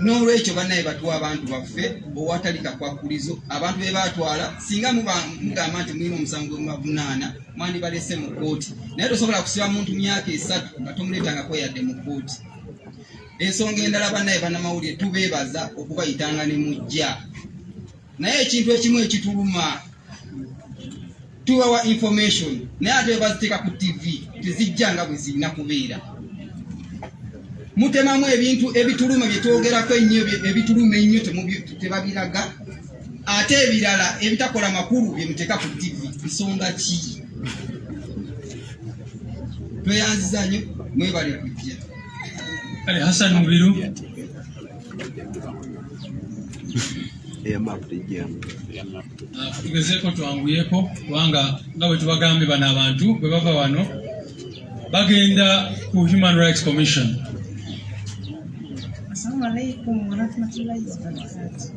Speaker 12: n'olwekyo bannaye batuwa abantu baffe owatali kakwakulizo abantu be batwala singa mugamba nti mulina omusango mubavunaana mwandibalese mu kooti naye tosobola kusiba muntu myaka 3 nga tomuleetangako yadde mu kooti ensonga endala bannaye bannamawulire tubeebaza okubayitanga ne mujja naye ekintu ekimu ekituluma tubawa information naye ate baziteeka ku TV tezijja nga bwe zirina kubeera mutemamu ebintu ebituluma bye twogerako ennyo ebituluma ennyo tebabiraga ate ebirala ebitakola makulu bye muteeka ku TV nsonga ki tweyanziza nnyo mwebale kujja
Speaker 11: Hassan Mubiru tugezeeko twanguyeko kubanga nga bwe tubagambye bano abantu bwe bava wano bagenda ku Human Rights Commission.
Speaker 3: Assalamu alaikum warahmatullahi wabarakatuh.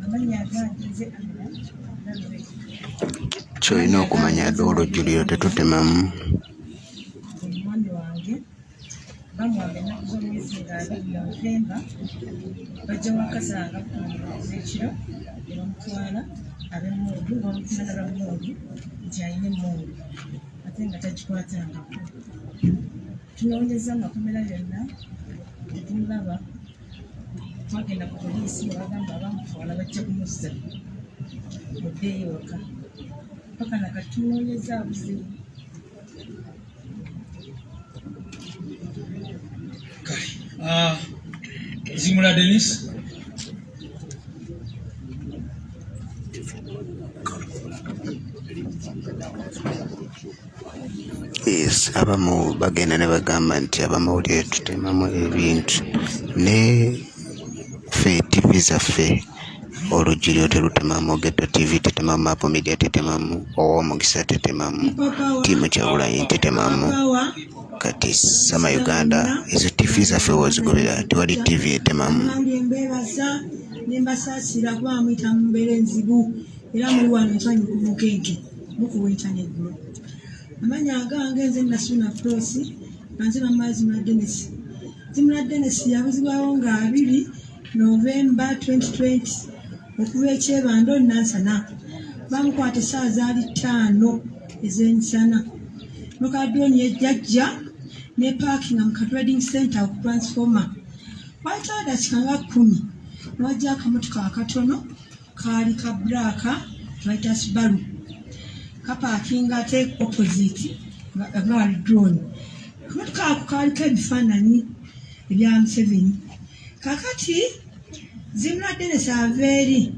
Speaker 3: Amanya ganze
Speaker 5: kyolina okumanya dda olujjuliro tetutemamu
Speaker 3: omwami wange bamwamba ennaku z'omwezi nga 2 Novemba bajja wakazanga ekiro ne bamutwala ab'emmundu bamufuna bammundu nti alina emmundu ate nga tagikwatangako. Tunoonyeza amakomera yonna tetumulaba, twagenda ku poliisi ne bagamba abamutwala bajja kumuzza muddeeyo waka paka nakati tunoonyeza buzibu.
Speaker 11: Zimula Dennis.
Speaker 5: Yes, abamu bagenda ne bagamba nti abamawulire tutemamu ebintu ne ffe TV zaffe olujjuliro terutemamu, Ghetto TV tetemamu, Apple Media tetemamu, Ow'omukisa tetemamu, Tiimu Kyagulanyi tetemamu. Kati sama Uganda ezo TV zaffe wozigobera tewali TV etemamu.
Speaker 3: Mbeebaza ne mbasaasira kuba muyita mu mbeera enzibu era muli wano enswanyi ku mukenke mukuwa internet. Amanya gange nze Nasuna Prosi banze bamala Zimula Dennis. Zimula Dennis yabuzibwawo nga 2 Novemba 2020 okuva ekyebando Nansana. Bamukwata essaawa zaali 5 ez'emisana. Mukadoni yejjajja ne parkinga mu Trading Center ku Transformer. Wayitawo dakika nga 10 n'wajja akamotoka akatono kaali ka bbulaaka twayita Subaru. Kapakinga ate opposite nga wali drone. Akamotoka ako kaaliko ebifaananyi ebya Museveni. Kakati Zimula Dennis aveeri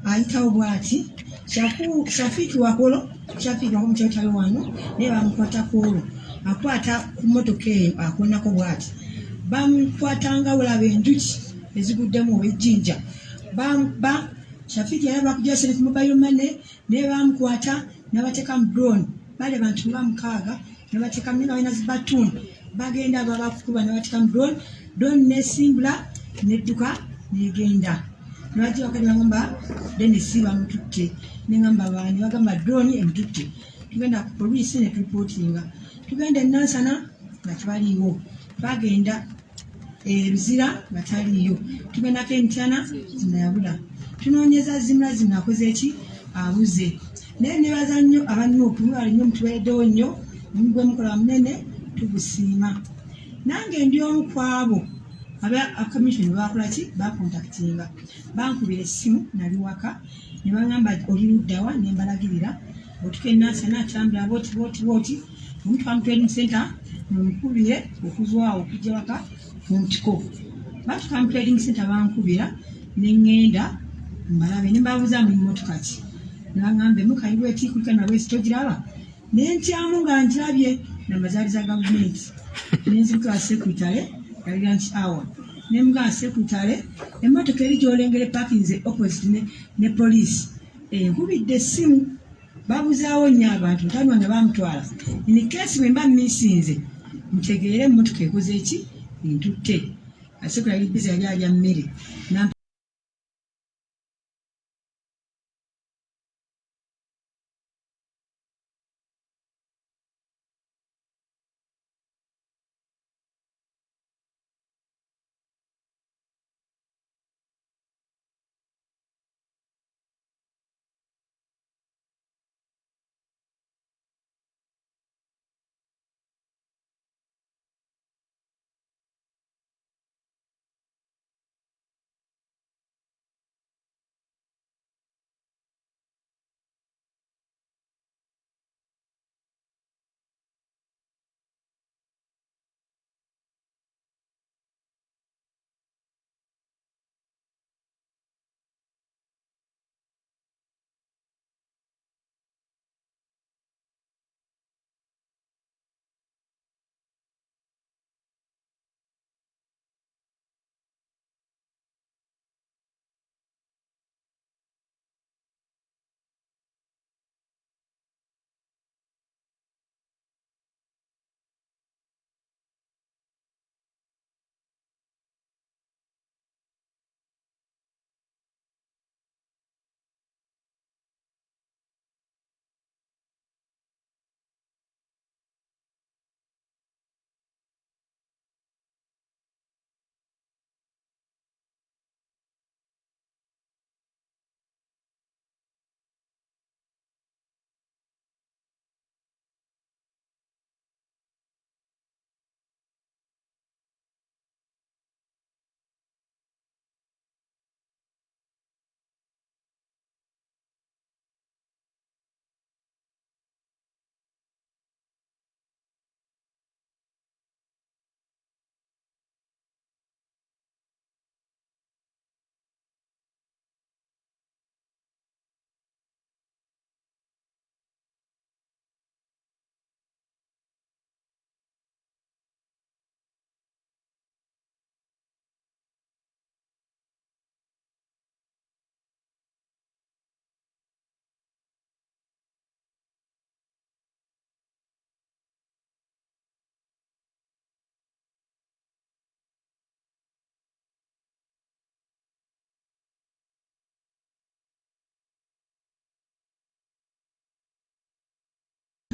Speaker 3: ayitawo bw'ati Shafiki Wakolo mukyotale wano naye bamukwatako olwo akwata ku mmotoka eyo akonako bw'ati. Bamukwatanga olaba enjuki eziguddemu ow'ejjinja. Shafiki yali bakujja ku mobile money naye bamukwata n'abateeka mu drone. Bali abantu nga 6 n'abateeka mu balina zibatuuni bagenda babakukuba n'abateeka mu drone. Drone n'esimbula n'edduka n'egenda. N'bajja wakati bagamba Dennis bamututte. N'engamba baani bagamba drone emututte. Tugenda ku poliisi ne turipootinga. Tugenda Nansana nga tebaliiwo. Bagenda Luzira nga taliiyo. Tugendako Emitana zinayabula. Tunoonyeza Zimula akoze eki abuze. Naye nebaza nnyo abanuupu bali nnyo mutuwereddewo nnyo omugwe mukola munene tugusiima. Nange ndi omu ku abo abakamishoni bakola ki bakontakitinga. Bankubira essimu nali waka ne bagamba oli luddawa ne mbalagirira otuke Nansana atambula booti omutwala mu Trading Center mumukubire okuzwawo okujja waka mu Mutiko. Batuka mu Trading Center bankubira ne ŋŋenda mbalabe ne mbabuuza mu mmotoka ki. Ne baŋŋamba emukayiwa etiikulika nawe togiraba. Ne ntyamu nga ntirabye n'amazaali za gavumenti. Ne nziruka sekretale yali lunch hour. Ne mga sekretale emmotoka eri gy'olengera epakinze opposite ne poliisi. Nkubidde essimu babuzaawo nnyo abantu mutani wange bamutwala. In case bwe mba mmisinze mutegeere emmotoka ekoze eki entutte. Sekretale yali busy yali alya mmere.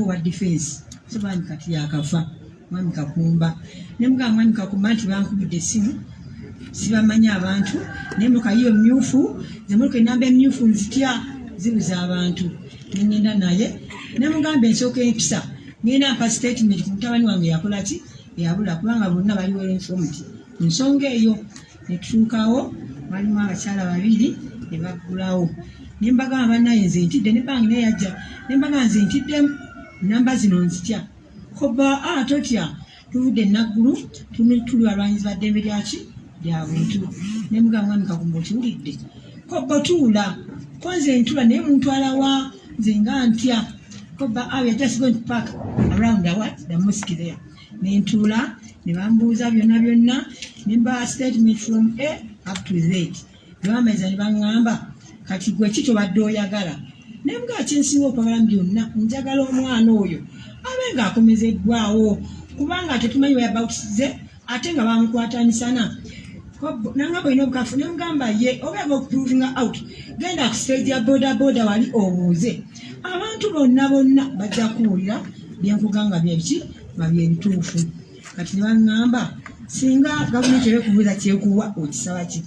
Speaker 3: wa defense sebani kati yakafa mwami Kakumba nemuga mwami Kakumba nti bankubidde essimu sibamanya abantu nemuka hiyo myufu zemuka inambe myufu nzitya zibuza abantu ngenda naye nemugambe nsooka empisa ngenda mpa statement ku mutabani wange yakola ki yabula kubanga bonna bali wele informed nsonga eyo netutuukawo walimu abakyala babiri ne baggulawo nembagamba naye nze ntidde ne bangi naye yajja nembagamba nze ntidde namba zino nzitya koba totya tuvudde naggulu tuli balwanyizi ba ddembe lyaki lya buntu nemugamba mwami Kakumba okiwulidde koba tuula ko nze ntula naye muntwala wa nze nga ntya koba we are just going to park around the mosque there nentuula ne bambuuza byonna nemba statement from A up to Z nebameza ne baŋŋamba kati gwe ki tobadde oyagala nemuga kyensinga okwagala mu byonna njagala omwana oyo abe ng'akomezeddwawo kubanga tetumanyi weyabawusize ate nga bamukwatanisana nanga bwina obukafu nemugamba ye obeega okuprovinga out genda ku stage ya bodaboda wali obuuze abantu bonna bajja kuwulira byenkuganga byebiki babyebituufu kati ne baŋŋamba singa gavumenti ebekubuuza kyekuwa okisaba ki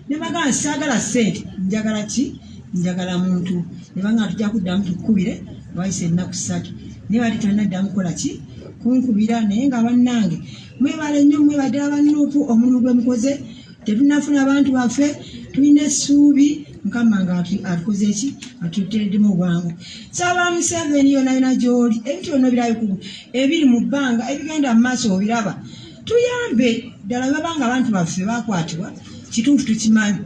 Speaker 3: ne bagamba saagala ssente njagala ki njagala muntu ne banga tujja kuddamu tukubire wayise ennaku 3 ne bali tonaddamu kukola ki kunkubira naye nga bannange mwebale nnyo mwebadde abannuupu omulimu gwe mukoze tetunafuna abantu baffe tulina essuubi mukama nga atukoze eki atuteeddemu obwangu saba Museveni yona gy'oli ebintu byonna birabikugu ebiri mu bbanga ebigenda mu maaso obiraba tuyambe ddala babanga abantu baffe bakwatibwa kituufu tukimanyi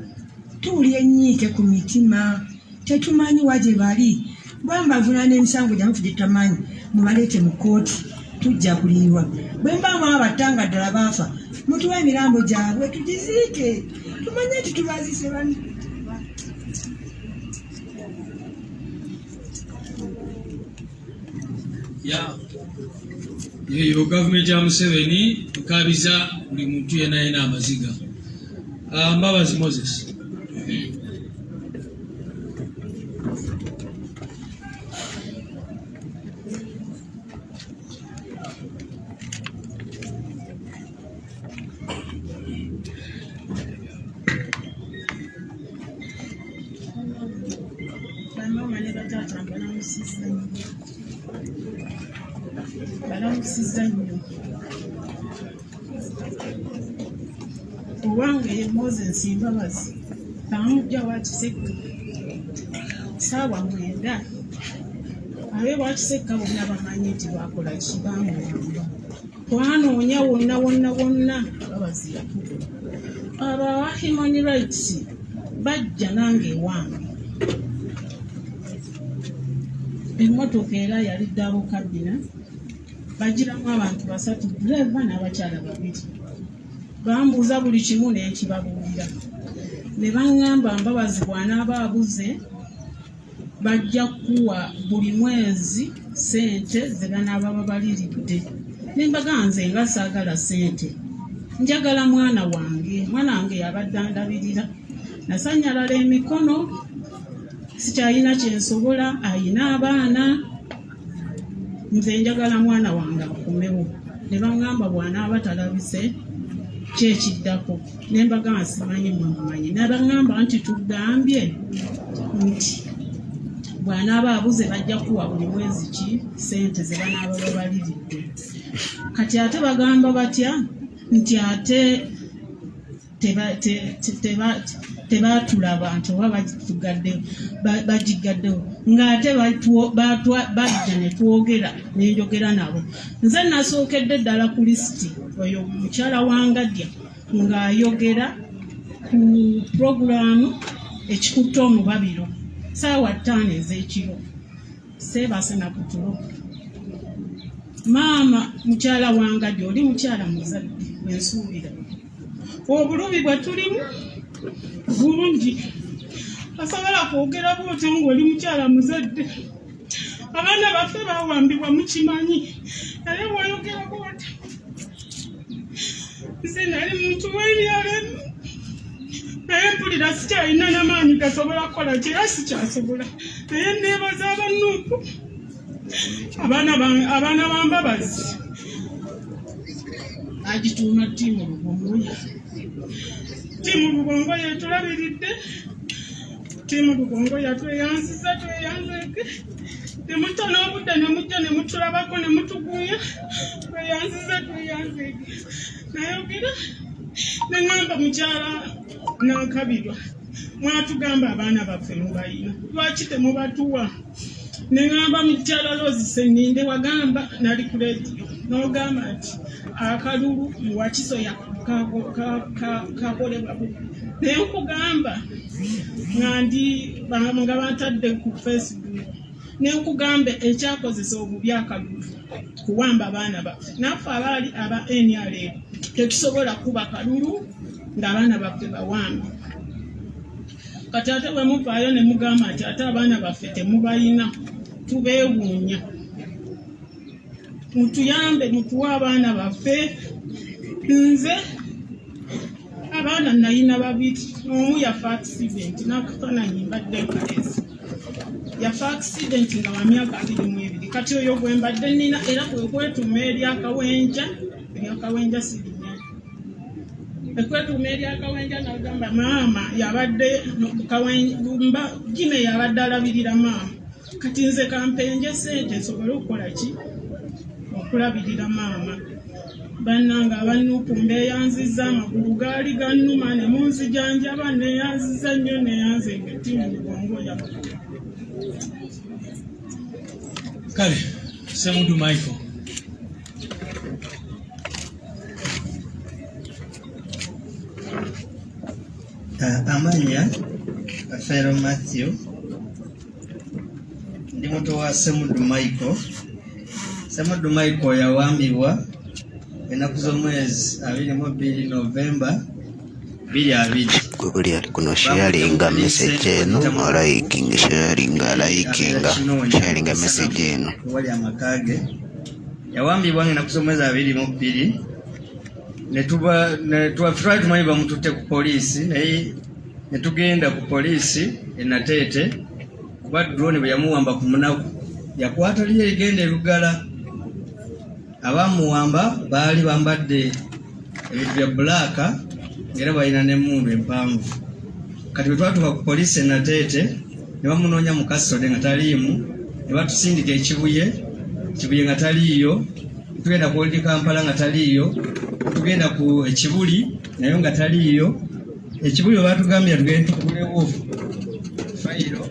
Speaker 3: tuwulya ennyiike ku mitima tetumanyi waje bali bwambavuna n'emisango gyamu ffe tutamanyi mubaleete mu kooti tujja kuliirwa bwe mbamu abattanga ddala baafa mutuwa emirambo gyabwe tugiziike tumanye nti tubazise bani
Speaker 11: yeyo gavumenti ya Museveni tukabiza buli muntu yenayina amaziga. Mbabazi Moses.
Speaker 2: balamusiza nnyo owange Moses Mbabazi bamujja Wakisekka saawa 9 abe Wakisekka bonna bamanyi nti bakola ki bamuyamba twanoonya wonna Mbabazi yakuba aba human rights bajja nange ewange emmotoka era yali ddabo kabina bagiramu abantu 3 driva n'abakyala 2 bambuuza buli kimu n'ekibabuulira ne baŋŋamba Mbabazi bw'anaaba abuze bajja kuwa buli mwezi ssente ze banaaba babaliridde ne mbaga nze nga saagala ssente njagala mwana wange yabadde andabirira nasanyalala emikono sikyalina kyensobola ayina abaana nze njagala mwana wange akomewo ne baŋŋamba bw'anaaba talabise kyekiddako ne mbaga simanyi mwamumanyi ne baŋŋamba nti tugambye nti bw'anaaba abuze bajja kuwa buli mwezi ki ssente ze banaaba babaliridde kati ate bagamba batya nti ate tebatulaba nti oba bagigaddewo ng'ate bajja ne twogera nenjogera nabo nze nasookedde ddala ku lisiti oyo mukyala wangadya ng'ayogera ku puroguramu ekikutte omubabiro saawa 5 ez'ekiro seebase na kutulo maama mukyala wangadya oli mukyala muzadde wensuubira obulubi bwe tulimu bungi asobola kwogera bwotyo ng'oli mukyala muzadde abaana baffe bawambibwa mukimanyi naye bw'oyogera bwotyo nze nali muntu w'ebyalo naye mpulira sikyalina n'amaanyi gasobola kukola kyera sikyasobola naye neebaza abannuupu
Speaker 13: abaana bambabazi agituuma ttiimu Lugongoya. Ttiimu Lugongoya tulabiridde, ttiimu Lugongoya tweyanziza tweyanzeke, temutta n'obudde ne mujja ne mutulabako ne mutuguya, tweyanziza tweyanzeke. Nayogera ne ŋŋamba mukyala Nankabirwa, mwatugamba abaana baffe mubayina, lwaki temubatuwa? Ne ŋŋamba mukyala Rose Senninde, wagamba nali ku leediyo n'ogamba nti akalulu mu Wakiso kakolebwa bubi. Naye nkugamba nga bantadde ku Facebook, ne nkugamba ekyakozesa obubi akalulu kuwamba abaana baffe. Naffe abaali aba NRM tetusobola kuba kalulu ng'abaana baffe bawambe. Kati ate bwe muvaayo ne mugamba nti ate abaana baffe temubayina, tubeewuunya. Mutuyambe mutuwe abaana baffe. Nze abaana nayina babiri, omu yafa accident n'akafaananyi mbadde nkalezi. Yafa accident nga wa myaka 22. Kati oyo gwe mbadde nnina era kwe kwetuuma eryakawenja sirinya. Ekwetuma eryakawenja n'agamba maama yabadde Jime yabadde alabirira maama. Kati nze kampenje sente nsobole okukola ki? Okulabirira maama. Bannanga abanupu mbeyanziza, amagulu gaali gannuma ne munzijanjaba, neyanziza nnyo neyanzenga ttiimu Lugongoya.
Speaker 11: Kale, Semudu Michael.
Speaker 14: Amanya Afero Matthew, ndi muto wa Semudu Michael. Semudu Michael yawambibwa ennaku z'omwezi 22 Novemba 2020.
Speaker 5: Gwe ali kuno sharinga message eno sharinga message eno
Speaker 14: wali amakage yawambibwa ennaku z'omwezi 22 ne twali tumanyi bamututte ku poliisi, naye ne tugenda ku poliisi Nateete kuba drone bwe yamuwamba ku munaku yakwata liye egenda Lugala. Abamuwamba baali bambadde ebintu bya bbulaaka ng'era balina n'emmundu empanvu. Kati bwe twatuuka ku poliisi Nateete ne bamunoonya mu kasode nga taliimu, ne batusindika Kibuye nga taliiyo, tugenda ku Old Kampala nga taliiyo, tugenda ku Ekibuli nayo nga taliiyo. Ekibuli bwe batugambye tugende tukulewo fayiro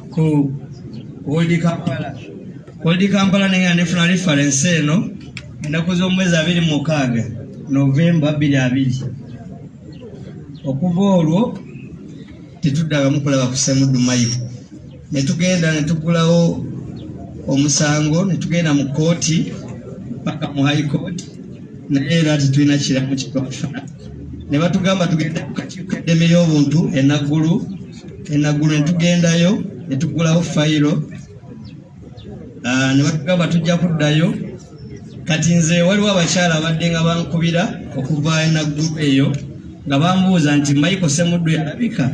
Speaker 14: ku Old Kampala. Old Kampala nenga nefuna reference eno ennaku z'omwezi 26 Novemba 2020. Okuva olwo tetuddaga mukulaba ku Semudu Michael. Ne tugenda ne tugulawo omusango, ne tugenda mu kooti paka mu high court, naye era tetulina kiramu kitwafuna. Ne batugamba tugende ku kakiiko eddeme ly'obuntu enaggulu ne tugendayo ne tugulawo fayiro. Ne batugamba tujja kuddayo. Kati nze waliwo abakyala abadde nga bankubira okuva enaggulu eyo nga bambuuza nti Michael Semudu yalabika,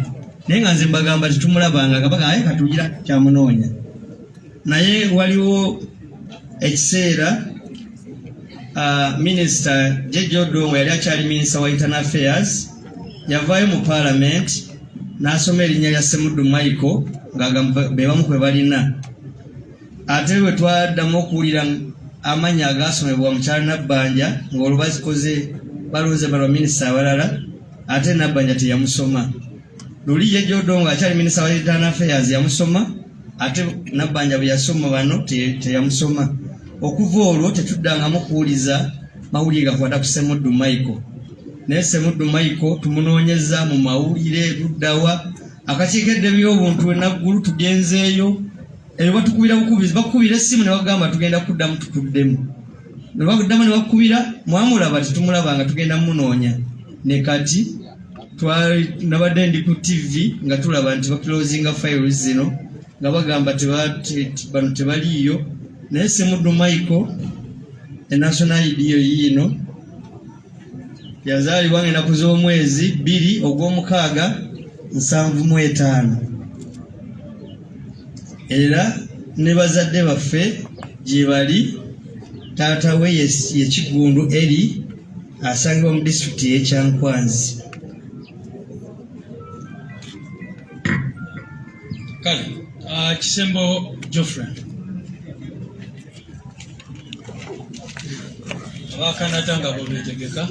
Speaker 14: naye nga nze mbagamba tetumulabanga, nga bagamba katugira kyamunoonya. Naye waliwo ekiseera Minisita Jeje Odongo yali akyali Minisita wa Internal Affairs yavaayo mu Parliament n'asoma erinnya lya Semudu Michael ng'agamba be bamu kwe balina. Ate bwe twaddamu okuwulira amanya agaasomebwa mukyala Nabbanja ng'olwo bazikoze balonze minisita abalala, ate Nabbanja teyamusoma. Luli Jeje Odongo akyali Minisita wa Internal Affairs yamusoma, ate Nabbanja bwe yasoma bano teyamusoma. Okuva olwo tetuddangamu kuwuliza mawulire gakwata ku Semudu Michael. Naye Semudu Michael tumunoonyeza mu mawulire luddawa, akakiiko eby'obuntu enaggulu tugenzeeyo. Eyo batukubira bukubizi, bakubira essimu ne bagamba tugenda kuddamu tutuddemu. Ne baguddamu ne bakubira mwamulaba tetumulabanga tugenda munoonya. Ne kati nabadde ndi ku TV nga tulaba nti baclosinga files zino nga bagamba bano tebaliiyo. Naye Semudu Michael National ID yiino yazaalibwa ennaku z'omwezi 2 ogw'omukaaga 75. Era ne bazadde baffe gye bali. Taata we ye Kigundu eri asangibwa mu disitulikiti y'Ekyankwanzi.
Speaker 11: Kale, Kisembo Geoffrey. Abakanatanga bo betegeka.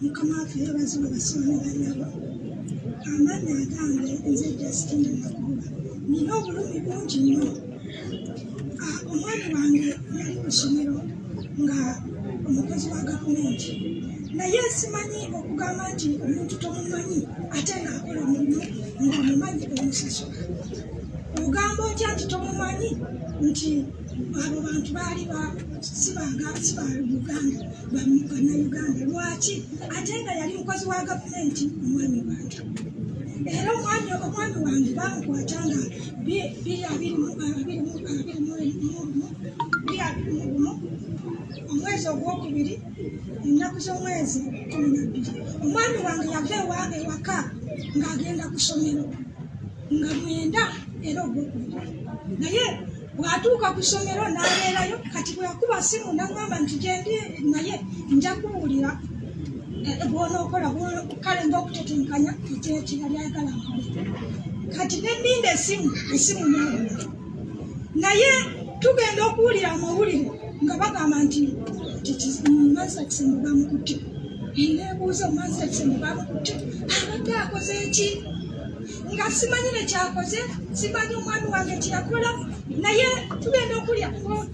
Speaker 15: Mukamafe yabazibu basoni banyabo. Amanya agange nze Justin Nakuba. Nina obulumi bungi nnyo. Omwana wange yali ku ssomero nga omukozi wa gavumenti. Naye simanyi okugamba nti omuntu tomumanyi ate ng'akola omulimu ng'omumanyi omusasula. Ogamba otya nti tomumanyi nti abo bantu baali si Uganda, bannayuganda. Lwaki? Ate nga yali mukozi wa gavumenti omwami wange. Era omwami wange bamukwata nga 2021 omwezi ogwokubiri ennaku z'omwezi 12. Omwami wange yava ewaka ng'agenda ku ssomero nga 9 era ogwokubiri. Naye bw'atuuka ku ssomero n'abeerayo, kati bwe yakuba simu n'aŋŋamba nti gyendi naye nja kuwulira bw'onookola kale ng'okutetenkanya ekyo yali ayagala nkole. Kati ne nninda esimu n'abula. Naye tugenda okuwulira amawulire nga bagamba nti Mansa Kisembo bamukutte. Neebuuza Mansa Kisembo bamukutte abadde akoze ki? Nga simanyi ne kyakoze, simanyi omwami wange kyeyakola. Naye tugenda okulya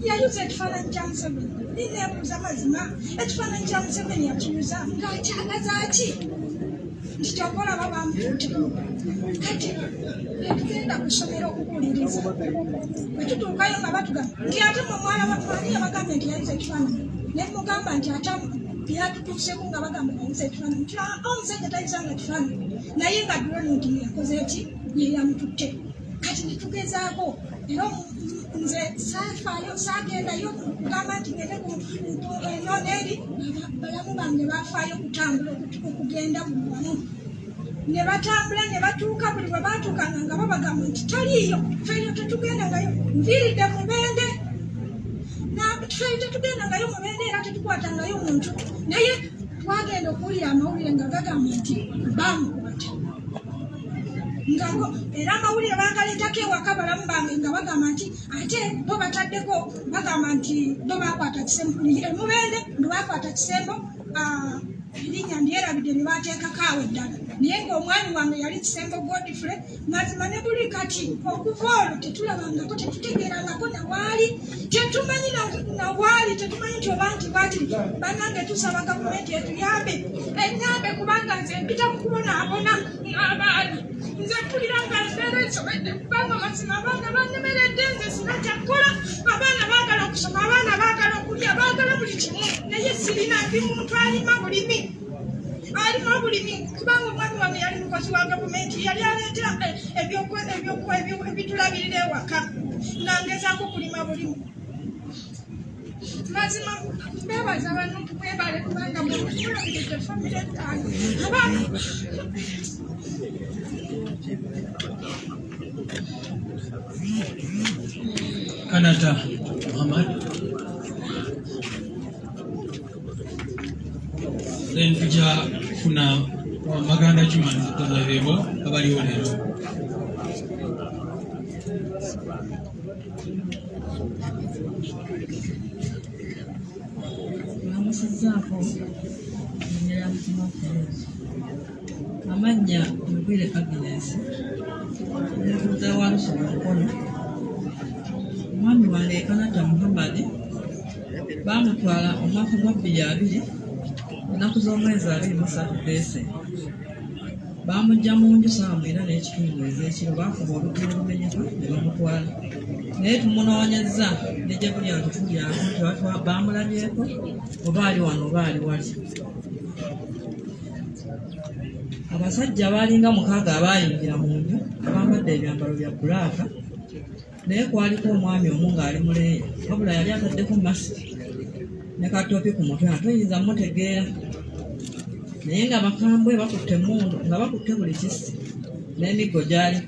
Speaker 15: yayuza ekifaananyi kya Museveni. Neebuuza mazima ekifaananyi kya Museveni yakiyuza ng'akyagaza ki? Nti kyokola aba bamukutte. Kati tugenda ku ssomero okuwuliriza. Bwe tutuukayo nga batugamba nti ate mumwala wamani yabagambye nti yayuza ekifaananyi. Ne mugamba nti ate byatutuuseeko nga bagamba yayuza ekifaananyi. Omusajja tayuzanga kifaananyi. Naye nga Droning yakoze ki? Ye yamututte. Kati ne tugezaako era nze saagendayo kugamba nti ngende eri balamu bange bafaayo okutambula okugenda buli wamu. Ne batambula ne batuuka, buli bwe baatuukanga nga babagamba nti taliiyo, ffe tetugendangayo, nviiridde Mubende. Ffe tetugendangayo Mubende era tetukwatangayo muntu. Naye twagenda okuwulira amawulire nga gagamba nti bamukwata. Era amawulire bagaleetako ewaka balamu bange nga bagamba nti ate bo bataddeko bagamba nti bo bakwata Kisembo. Mubende nga bakwata Kisembo erinnya ndyerabidde ne bateekako awo eddala. Naye ng'omwami wange yali Kisembo Godfrey. Mazima ne buli kati okuva olwo tetulabangako, tetutegerangako nawaali, tetumanyi nawaali, tetumanyi nti oba nti bwatiri. Bannange tusaba gavumenti etuyambe, enyambe kubanga nze mpita mu kubonaabona n'abaali. Nze mpulira nga mbeera esobedde kubanga mazima abaana bannemeredde, nze sina kyakkola. Abaana baagala okusoma, abaana baagala okulya, baagala buli kimu. Naye sirina ndi muntu alima bulimi. Alima bulimi kubanga omwami wange yali mukozi wa gavumenti, yali aleetera ebitulabirira ewaka nangezaako kulima bulimu. Mazima mbeebaza abantu mwebale kubanga mulabiride famire ttaano abaana.
Speaker 11: Kanata Muhammad. Then tujja kufuna Maganda Juman Tozabebo abaliwo leero.
Speaker 3: Namusizzaako ennyera mutima Fereezi. Amannya Mugwire Agnes. Nebuuza wa Lusoma Mukono. Omwami wange Kanata Muhammad baamutwala omwaka gwa 2020 ennaku z'omwezi 23 Deese. Baamugya mu nju ssaawa 9 n'ekitundu ez'ekiro, baakuba olugero lumenyeka ne bamutwala. Naye tumunoonyezza ne gye buli awo tetulyako nti bamulabyeko oba ali wano oba ali wali. abasajja baalinga 6 abaayingira mu nju abambadde ebyambalo bya bbulaaka naye kwaliko omwami omu ng'ali muleeya wabula yali ataddeko masiki ne katopi ku mutwe atoyinza mutegeera naye nga bakambwe bakutte emmundu nga bakutte buli kisi n'emiggo gyali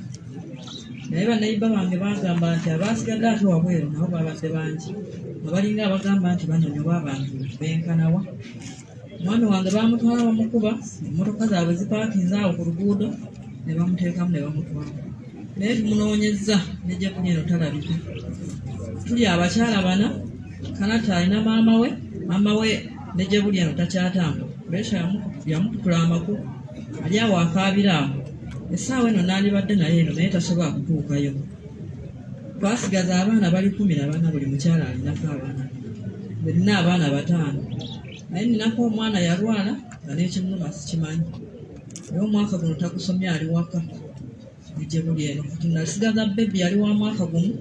Speaker 3: naye bannayiba bange bagamba nti abaasigadde ate wabweru nabo babadde bangi nga balinga abagamba nti banyonyolwa abantu benkanawa omwami wange bamutwala bamukuba emmotoka zaabwe zipaakinze awo ku luguudo ne bamuteekamu ne bamutwala naye tumunoonyezza nejja kuli eno talabika tuli abakyala bana kanata alina maama we nejja buli eno takyatambula puresha yamukutula amaku ali awo akaabira awo essaawa eno n'alibadde naye eno naye tasobola kutuukayo twasigaza abaana bali 14 buli mukyala alinako abaana berina abaana 5 naye ninako omwana yalwala nga n'ekimuluma sikimanyi naye omwaka guno tagusomye ali waka ejje buli eno tunasigaza bebi yali wa mwaka gumu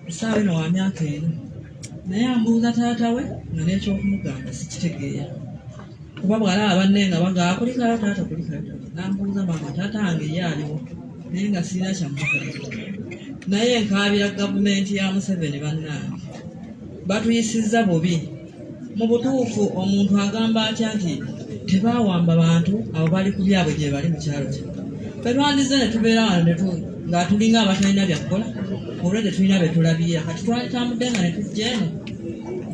Speaker 3: essaawa eno wa myaka 4 naye ambuuza taata we nga n'ekyokumugamba sikitegeera kuba bw'alaba banne nga bagamba kulikala taata kulikala nambuuza maama taata wange ye aliwo naye nga sirina kyamukola naye nkaabira gavumenti ya Museveni bannange batuyisizza bubi mu butuufu omuntu agamba atya nti tebaawamba bantu abo bali ku byabwe gye bali mu kyalo kye fetwandize ne tubeera wano nga tulinga abatalina byakukola olwo tetulina bye tulabira kati twalitambudde nga ne tujja eno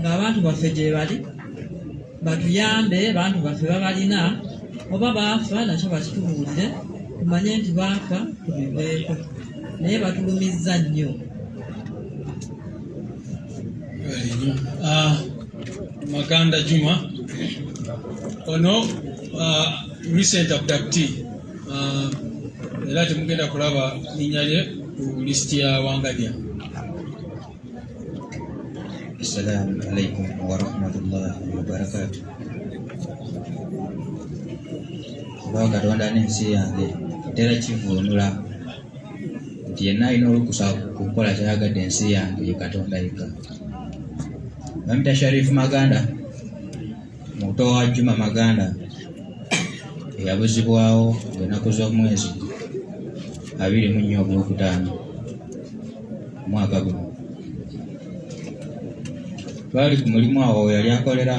Speaker 3: ng'abantu baffe gye bali batuyambe bantu baffe babalina oba baafa nakyo bakitubuulire tumanye nti baafa tubiveeko naye batulumizza nnyo.
Speaker 11: Maganda Juma ono recent abductee era temugenda kulaba linnya lye ku lisiti ya Wangadya.
Speaker 16: Assalamu alaikum wa rahmatullahi wa barakatuh. Kuba Katonda n'ensi yange tera kivunula nti yenna alina olukusa kukola kyayagadde ensi yange ye Katonda yekka. Bamita Sharifu Maganda, muto wa Juma Maganda eyabuzibwawo ng'ennaku z'omwezi 24 Ogwokutaano omwaka guno. Twali ku mulimu awo yali akolera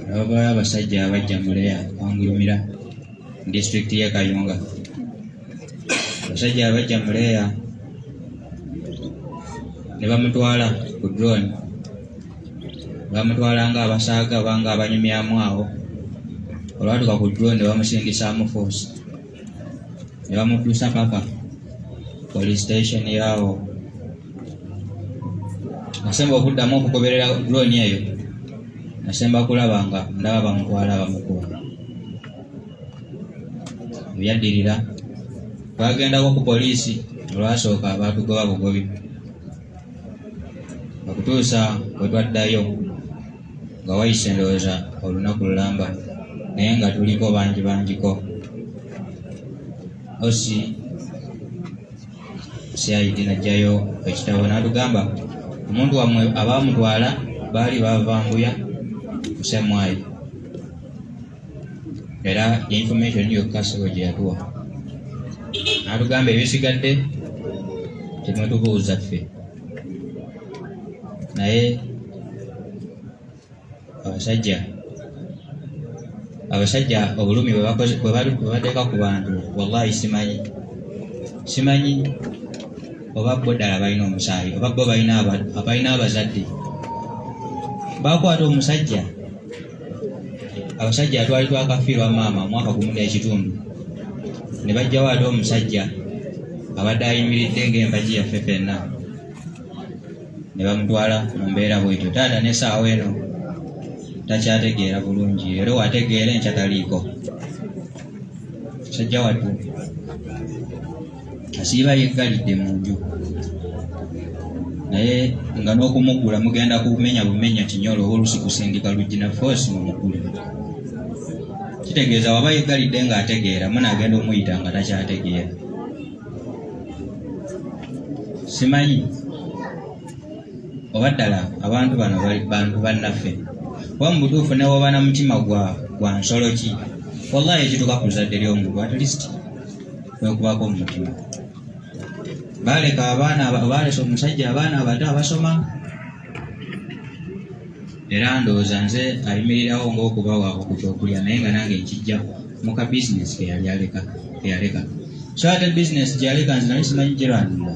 Speaker 16: abavayo abasajja abajja muleya Wangulumira disitulikiti y'e Kayunga. Abasajja abajja muleya ne bamutwala ku drone, bamutwala nga abasaaga banga abanyumyamu awo. Olwatuka ku drone ne bamusingisaamu force ne bamutuusa paka police station yawo. Nasemba okuddamu okugoberera drone eyo, nasemba kulaba nga ndaba bamutwala bamukuba. Ebyaddirira twagendako ku poliisi olwasooka baatugoba bugobi okutuusa bwe twaddayo nga wayise ndowooza olunaku lulamba naye nga tuliko bangiko. Osi CID najjayo ekitabo n'atugamba omuntu wamwe abaamutwala baali bavambuya kusemwayo, era information yokka sibo gye yatuwa. N'atugamba ebisigadde temutubuuza ffe. Naye abasajja obulumi bwe bateeka ku bantu, wallahi simanyi oba bo ddala balina omusaayi oba bo balina abazadde. Bakwata omusajja, abasajja twali twakafiirwa maama mwaka gumu n'ekitundu, ne bajjawo ate omusajja abadde ayimiridde ng'empagi yaffe ffenna, ne bamutwala mu mbeera bwetyo. Taata n'essaawa eno takyategeera bulungi, era wategeera enkya taliiko. Musajja wattu asiiba yeggalidde mu nju, naye nga n'okumuggula mugenda kumenya bumenya kinyolo oba olusi kusindika lugina force mu mukulu. Kitegeeza waba yeggalidde ng'ategeera munaagenda omuyita nga takyategeera. Simanyi oba ddala abantu bano bali bantu bannaffe wamubutuufu ne wabana mutima gwa nsolo ki wallahi ekituuka ku zadde ly'omuntu at least wekubako mu mutima balesa omusajja abaana abato abasoma era ndowooza nze ayimirirawo ng'okubawaako ku kyokulya naye nga nange nkijja muka bizinesi keyaleka so ate bizinesi gyeyaleka nze nali simanyi gyerwanira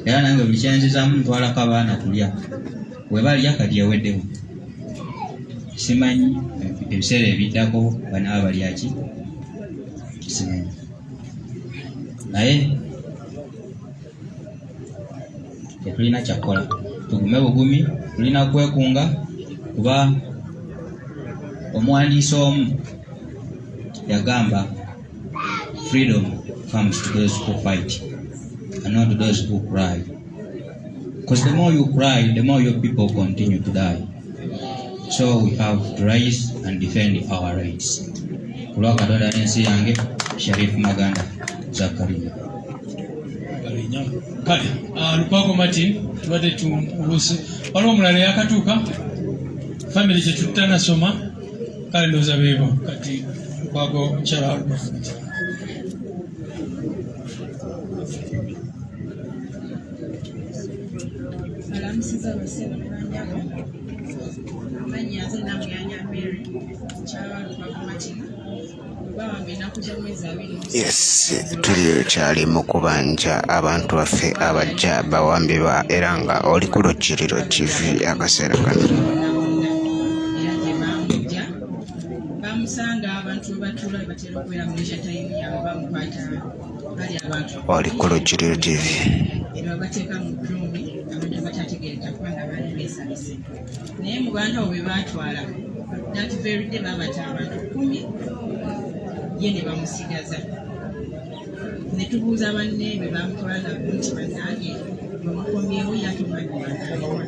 Speaker 16: era nange buli kyenzizaamu ntwalako abaana kulya webalya kati eweddewo simanyi ebiseera ebiddako banaba balyaki simanyi naye tetulina kyakukola tugume bugumi tulina kwekunga kuba omuwandiisi omu yagamba freedom comes to those who fight and not to those who cry because the more you cry the more your people continue to die so we have to rise and defend our rights kulwa katonda n'ensi yange Sharifu Maganda Zakaria
Speaker 11: kale Lukwago Martin tubadde tulusi waliwo omulala yakatuuka family kye tutanasoma kale ndowooza beebo kati Lukwago mukyala
Speaker 3: alamusiza abasebe banjabo amannya nze namuyanja Mary mukyala Lukwago Martin
Speaker 5: Yes, tuli kyali mu kubanja abantu baffe abajja bawambibwa era nga oli ku Lukiriro TV akaseera kano. Oli ku Lukiriro TV.
Speaker 3: Naye mu bantu abo be baatwala that very day babata abantu 10 ye ne bamusigaza ne tubuuza banne be bamukola nabo nti bannange bamukomyewo yatumanyiwanaaliwa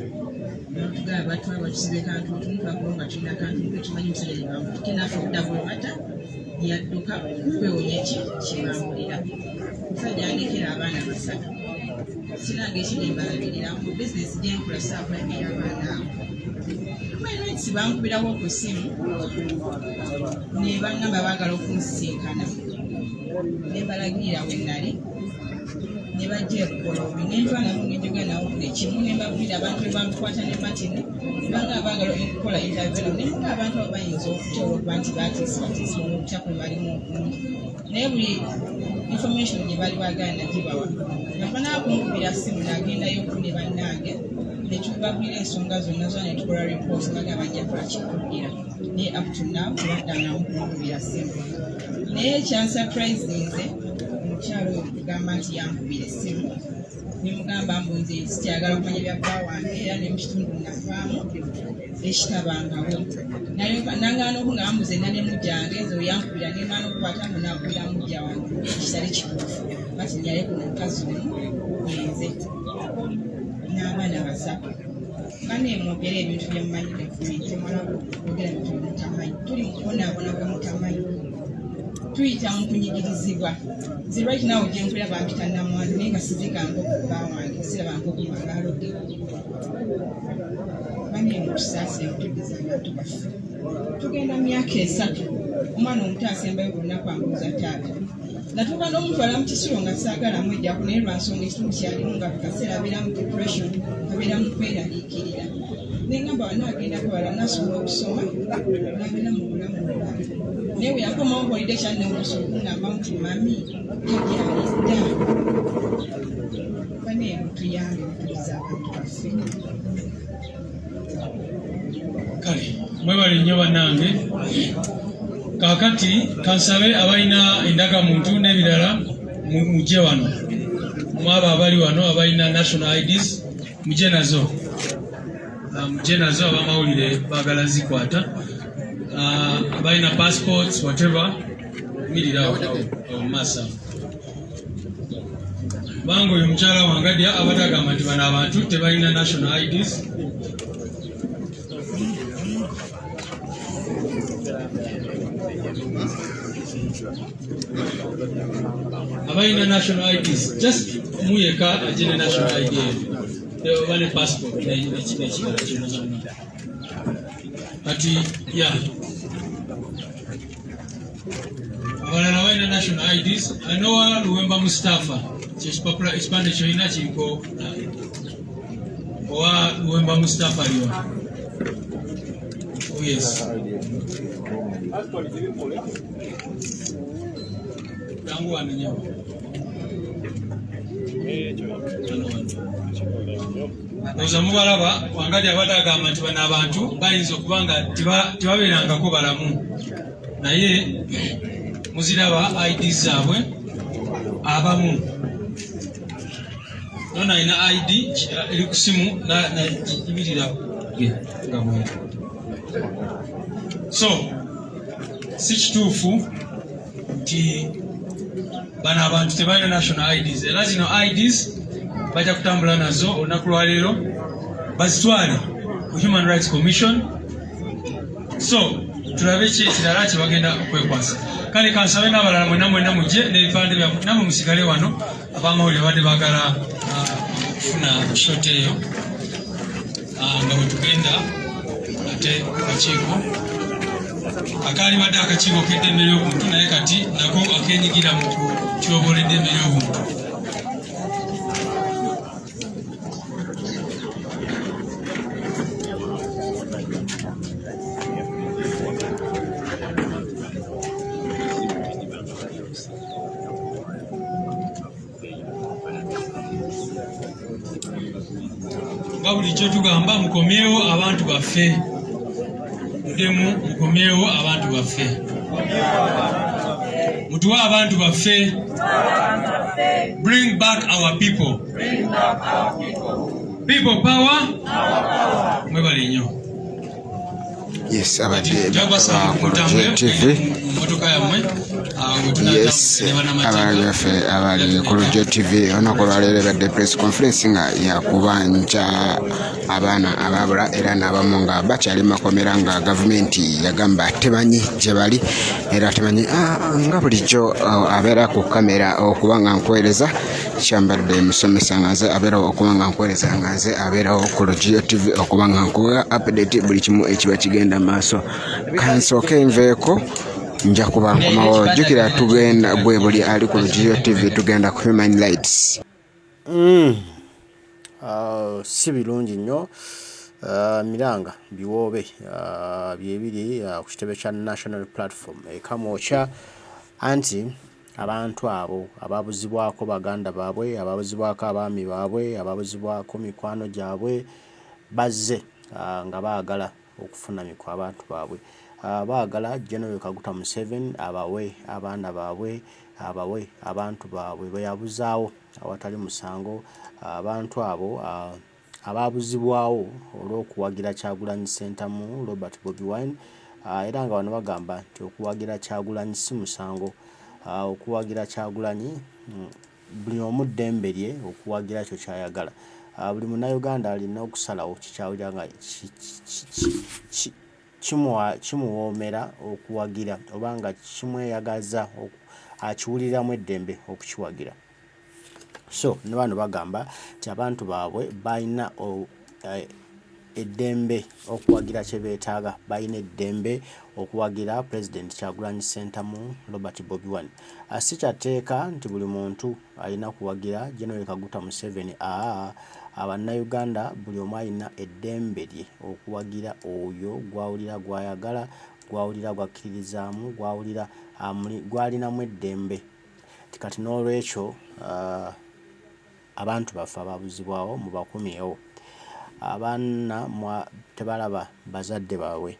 Speaker 3: notugaba batwala batusibe kantu tuntuakulonga tulina kantu tumanyi musajja ne bamutuke naffe okudabulumata yadduka kwewonya ki kibambulira musajja andekera abaana basatu sinange ekindi mbalabirira mu bizinesi gyenkola saakulemera abaana abo si bankubirawo ku ssimu ne bangamba baagala okunsisinkana ne balagirira we nali ne bajja ekukolobi nentwalamu ngenjoga nawo ekimu ne mbabulira abantu be bamukwata ne matini banga baagala okukola interview ne muga abantu abo bayinza okuteola okuba nti batiisibatiisibwa n'okutya kwe balimu okungi naye buli information gye bali baagala nagibawa nafanaa kunkubira ssimu nagendayo ku ne bannange netubabulira ensonga zonna zona netukola reports nga bajja twakikugira naye up to now tebaddangamu kunkubira ssimu naye ekyansurprisinze omukyalo oyo kugamba nti yankubira essimu nemugamba mbu nze sikyagala kumanya bya bba wange era ne mukitundu navaamu ekitabangawo nangana obu nga bambuze nna ne mujjange nze oyankubira nemana okukwata mbu nakubira mujja wange ekitali kituufu bati nyaleko nomukazi omu yenze n'abaana basatu kane mwogera ebintu byemumanyi gavumenti temala kwogera bintu byemutamanyi tuli mukubonaabona gwe mutamanyi tuyita mu kunyigirizibwa nze right now gyenkulira bampita namwandu naye nga sizikanga okubba wange sirabanga okumanga alodde kane mutusaasa ebitugiza abantu baffe tugenda myaka 3 omwana omuto asembayo bulunaku ambuuza taata natuuka n'omutwala mu kisulo nga saagala mwejjaku naye lwansonga ekitundu kyalimu nga kaseera abeera mu depression abeera mu kweraliikirira nengamba wanaagenda kwewala nasobola okusoma nabeera mu bulamu bwabe naye bwe yakomawo mpolide kyannebuusa okungamba nti mami tabyalidda baneebo tuyange mutuliza abantu baffe
Speaker 11: kale mwebale nnyo bannange kakati kansabe abalina endagamuntu n'ebirala mujje wano mwabo abali wano abalina national IDs mujje nazo abamawulire baagala zikwata abalina passports whatever mirira mumaaso kubanga oyo mukyala wangadya abadde agamba nti bano abantu tebalina national IDs abalina national IDs just muyeka ajene national ID oba ne passport nekirala kyona kyonna kati ya abalala balina national IDs. Anowa Luwemba Mustafa kyekipapula ekipande kyolina kiriko owa Luwemba Mustafa aliwa. Oh yes. Yangu wanenyewa. Oza mubalaba wangali abadagamba nti bano abantu bayinza okuba nga tebabeerangako balamu naye muziraba ID zaabwe abamu nona alina ID eri ku simu nagibirira nga mwe. So si kituufu nti bano abantu tebalina national IDs era zino IDs bajja kutambula nazo olunaku lwaleero bazitwale ku Human Rights Commission. So tulabe ki ekirala kye bagenda okwekwasa. Kale kansabe n'abalala mwena mujje n'ebipande byammwe namwe musigale wano ab'amawulire badde baagala okufuna shot eyo nga bwe tugenda ate akakiiko akaali badde akakiiko k'eddembe ly'obuntu naye kati nako akeenyigira mu kutyoboola eddembe ly'obuntu. Bulijjo tugamba mukomyewo abantu baffe, mudemu mukomyewo abantu baffe, mutuwe abantu baffe, bring back our people, people power, mwebale nnyo.
Speaker 5: Yes, abadde ku TV. Yes, abali ku TV onako lwaleero badde press conference nga yakubanja abaana ababula era n'abamu nga bakyali makomera nga gavumenti yagamba temanyi gye bali era temanyi nga bulijjo abeera ku kamera okuba nga nkwereza kyambadde musomesa nga nze abeera okuba nga nkwereza nga nze abeerawo ku TV okuba nga nkuwa update buli kimu ekiba kigenda maaso. Kansooke nveeko nja kuba nkomawo jjukira tugenda gwe buli ali ku TV tugenda ku human rights.
Speaker 1: Si birungi nnyo. Emiranga Nebiwobe byebiri ku kitebe kya national platform Kamwokya anti abantu abo ababuzibwako baganda baabwe, ababuzibwako abaami baabwe, ababuzibwako mikwano gyabwe bazze nga baagala okufuna mikwa abantu baabwe. Baagala General Kaguta Museveni abawe abaana baabwe, abawe abantu baabwe beyabuzaawo awatali musango. Abantu abo ababuzibwawo olw'okuwagira Kyagulanyi Ssentamu Robert Bobi Wine era nga bano bagamba nti okuwagira Kyagulanyi si musango. Okuwagira Kyagulanyi buli omu ddembe lye okuwagira ekyo kyayagala. Buli munnayuganda alina okusalawo kikyawulira nga kimuwoomera okuwagira oba nga kimweyagaza akiwuliramu eddembe okukiwagira. So ne bano bagamba nti abantu baabwe balina eddembe okuwagira kye beetaaga, balina eddembe okuwagira President Kyagulanyi Ssentamu Robert Bobi Wine. Si kyateeka nti buli muntu alina kuwagira General Kaguta Museveni. Abannayuganda buli omu alina eddembe lye okuwagira oyo gwawulira gwayagala, gwawulira gwakkiririzaamu, gwawulira gwalinamu eddembe. Kati n'olwekyo abantu baffe ababuzibwawo mubakumyewo. Abaana tebalaba bazadde baabwe,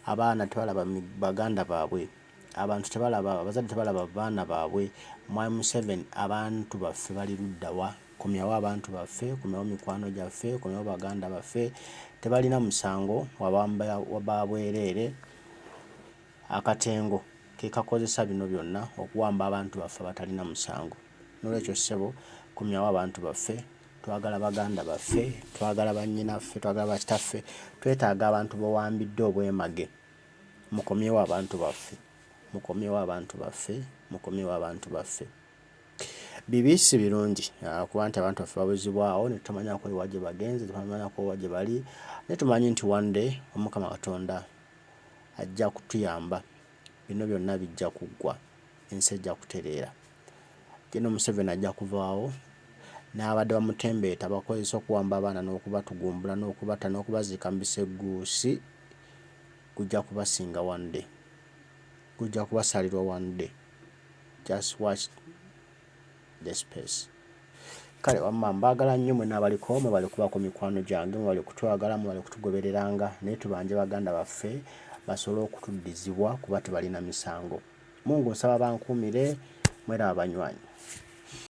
Speaker 1: abaana tebalaba baganda baabwe, abantu tebalaba abazadde tebalaba baana baabwe. Mwami Museveni abantu baffe bali luddawa? Komyawo abantu baffe, komyawo mikwano gyaffe, komyawo baganda baffe. Tebalina musango waba bwereere. Akatengo ke kakozesa bino byonna okuwamba abantu baffe batalina musango. N'olwekyo ssebo komyawo abantu baffe, twagala baganda baffe, twagala bannyinaffe, twagala bakitaffe, twetaaga abantu bawambidde obwemage. Mukomyewo abantu baffe, mukomyewo abantu baffe, mukomyewo abantu baffe. bibi si birungi kuba nti abantu baffe babuzibwawo ne tutamanyako ewaje bagenze, tutamanyako ewaje bali, ne tumanyi nti one day Omukama Katonda ajja kutuyamba, bino byonna bijja kuggwa, ensi ejja kutereera. Jeno Museveni ajja kuvaawo n'abadde bamutembeeta bakozesa okuwamba abaana n'okubatugumbula n'okubata n'okubaziika mu biseguusi, gujja kubasinga one day, gujja kubasalirwa one day. Just watch the space. Kale wamma mbaagala nnyo mwe n'abaliko mwe bali kuba ku mikwano gyange, mwe bali kutwagala, mwe bali kutugobereranga, naye tubanje baganda baffe basobole okutuddizibwa kuba tebalina misango. Mungu nsaba bankuumire, mweraba banywanyi.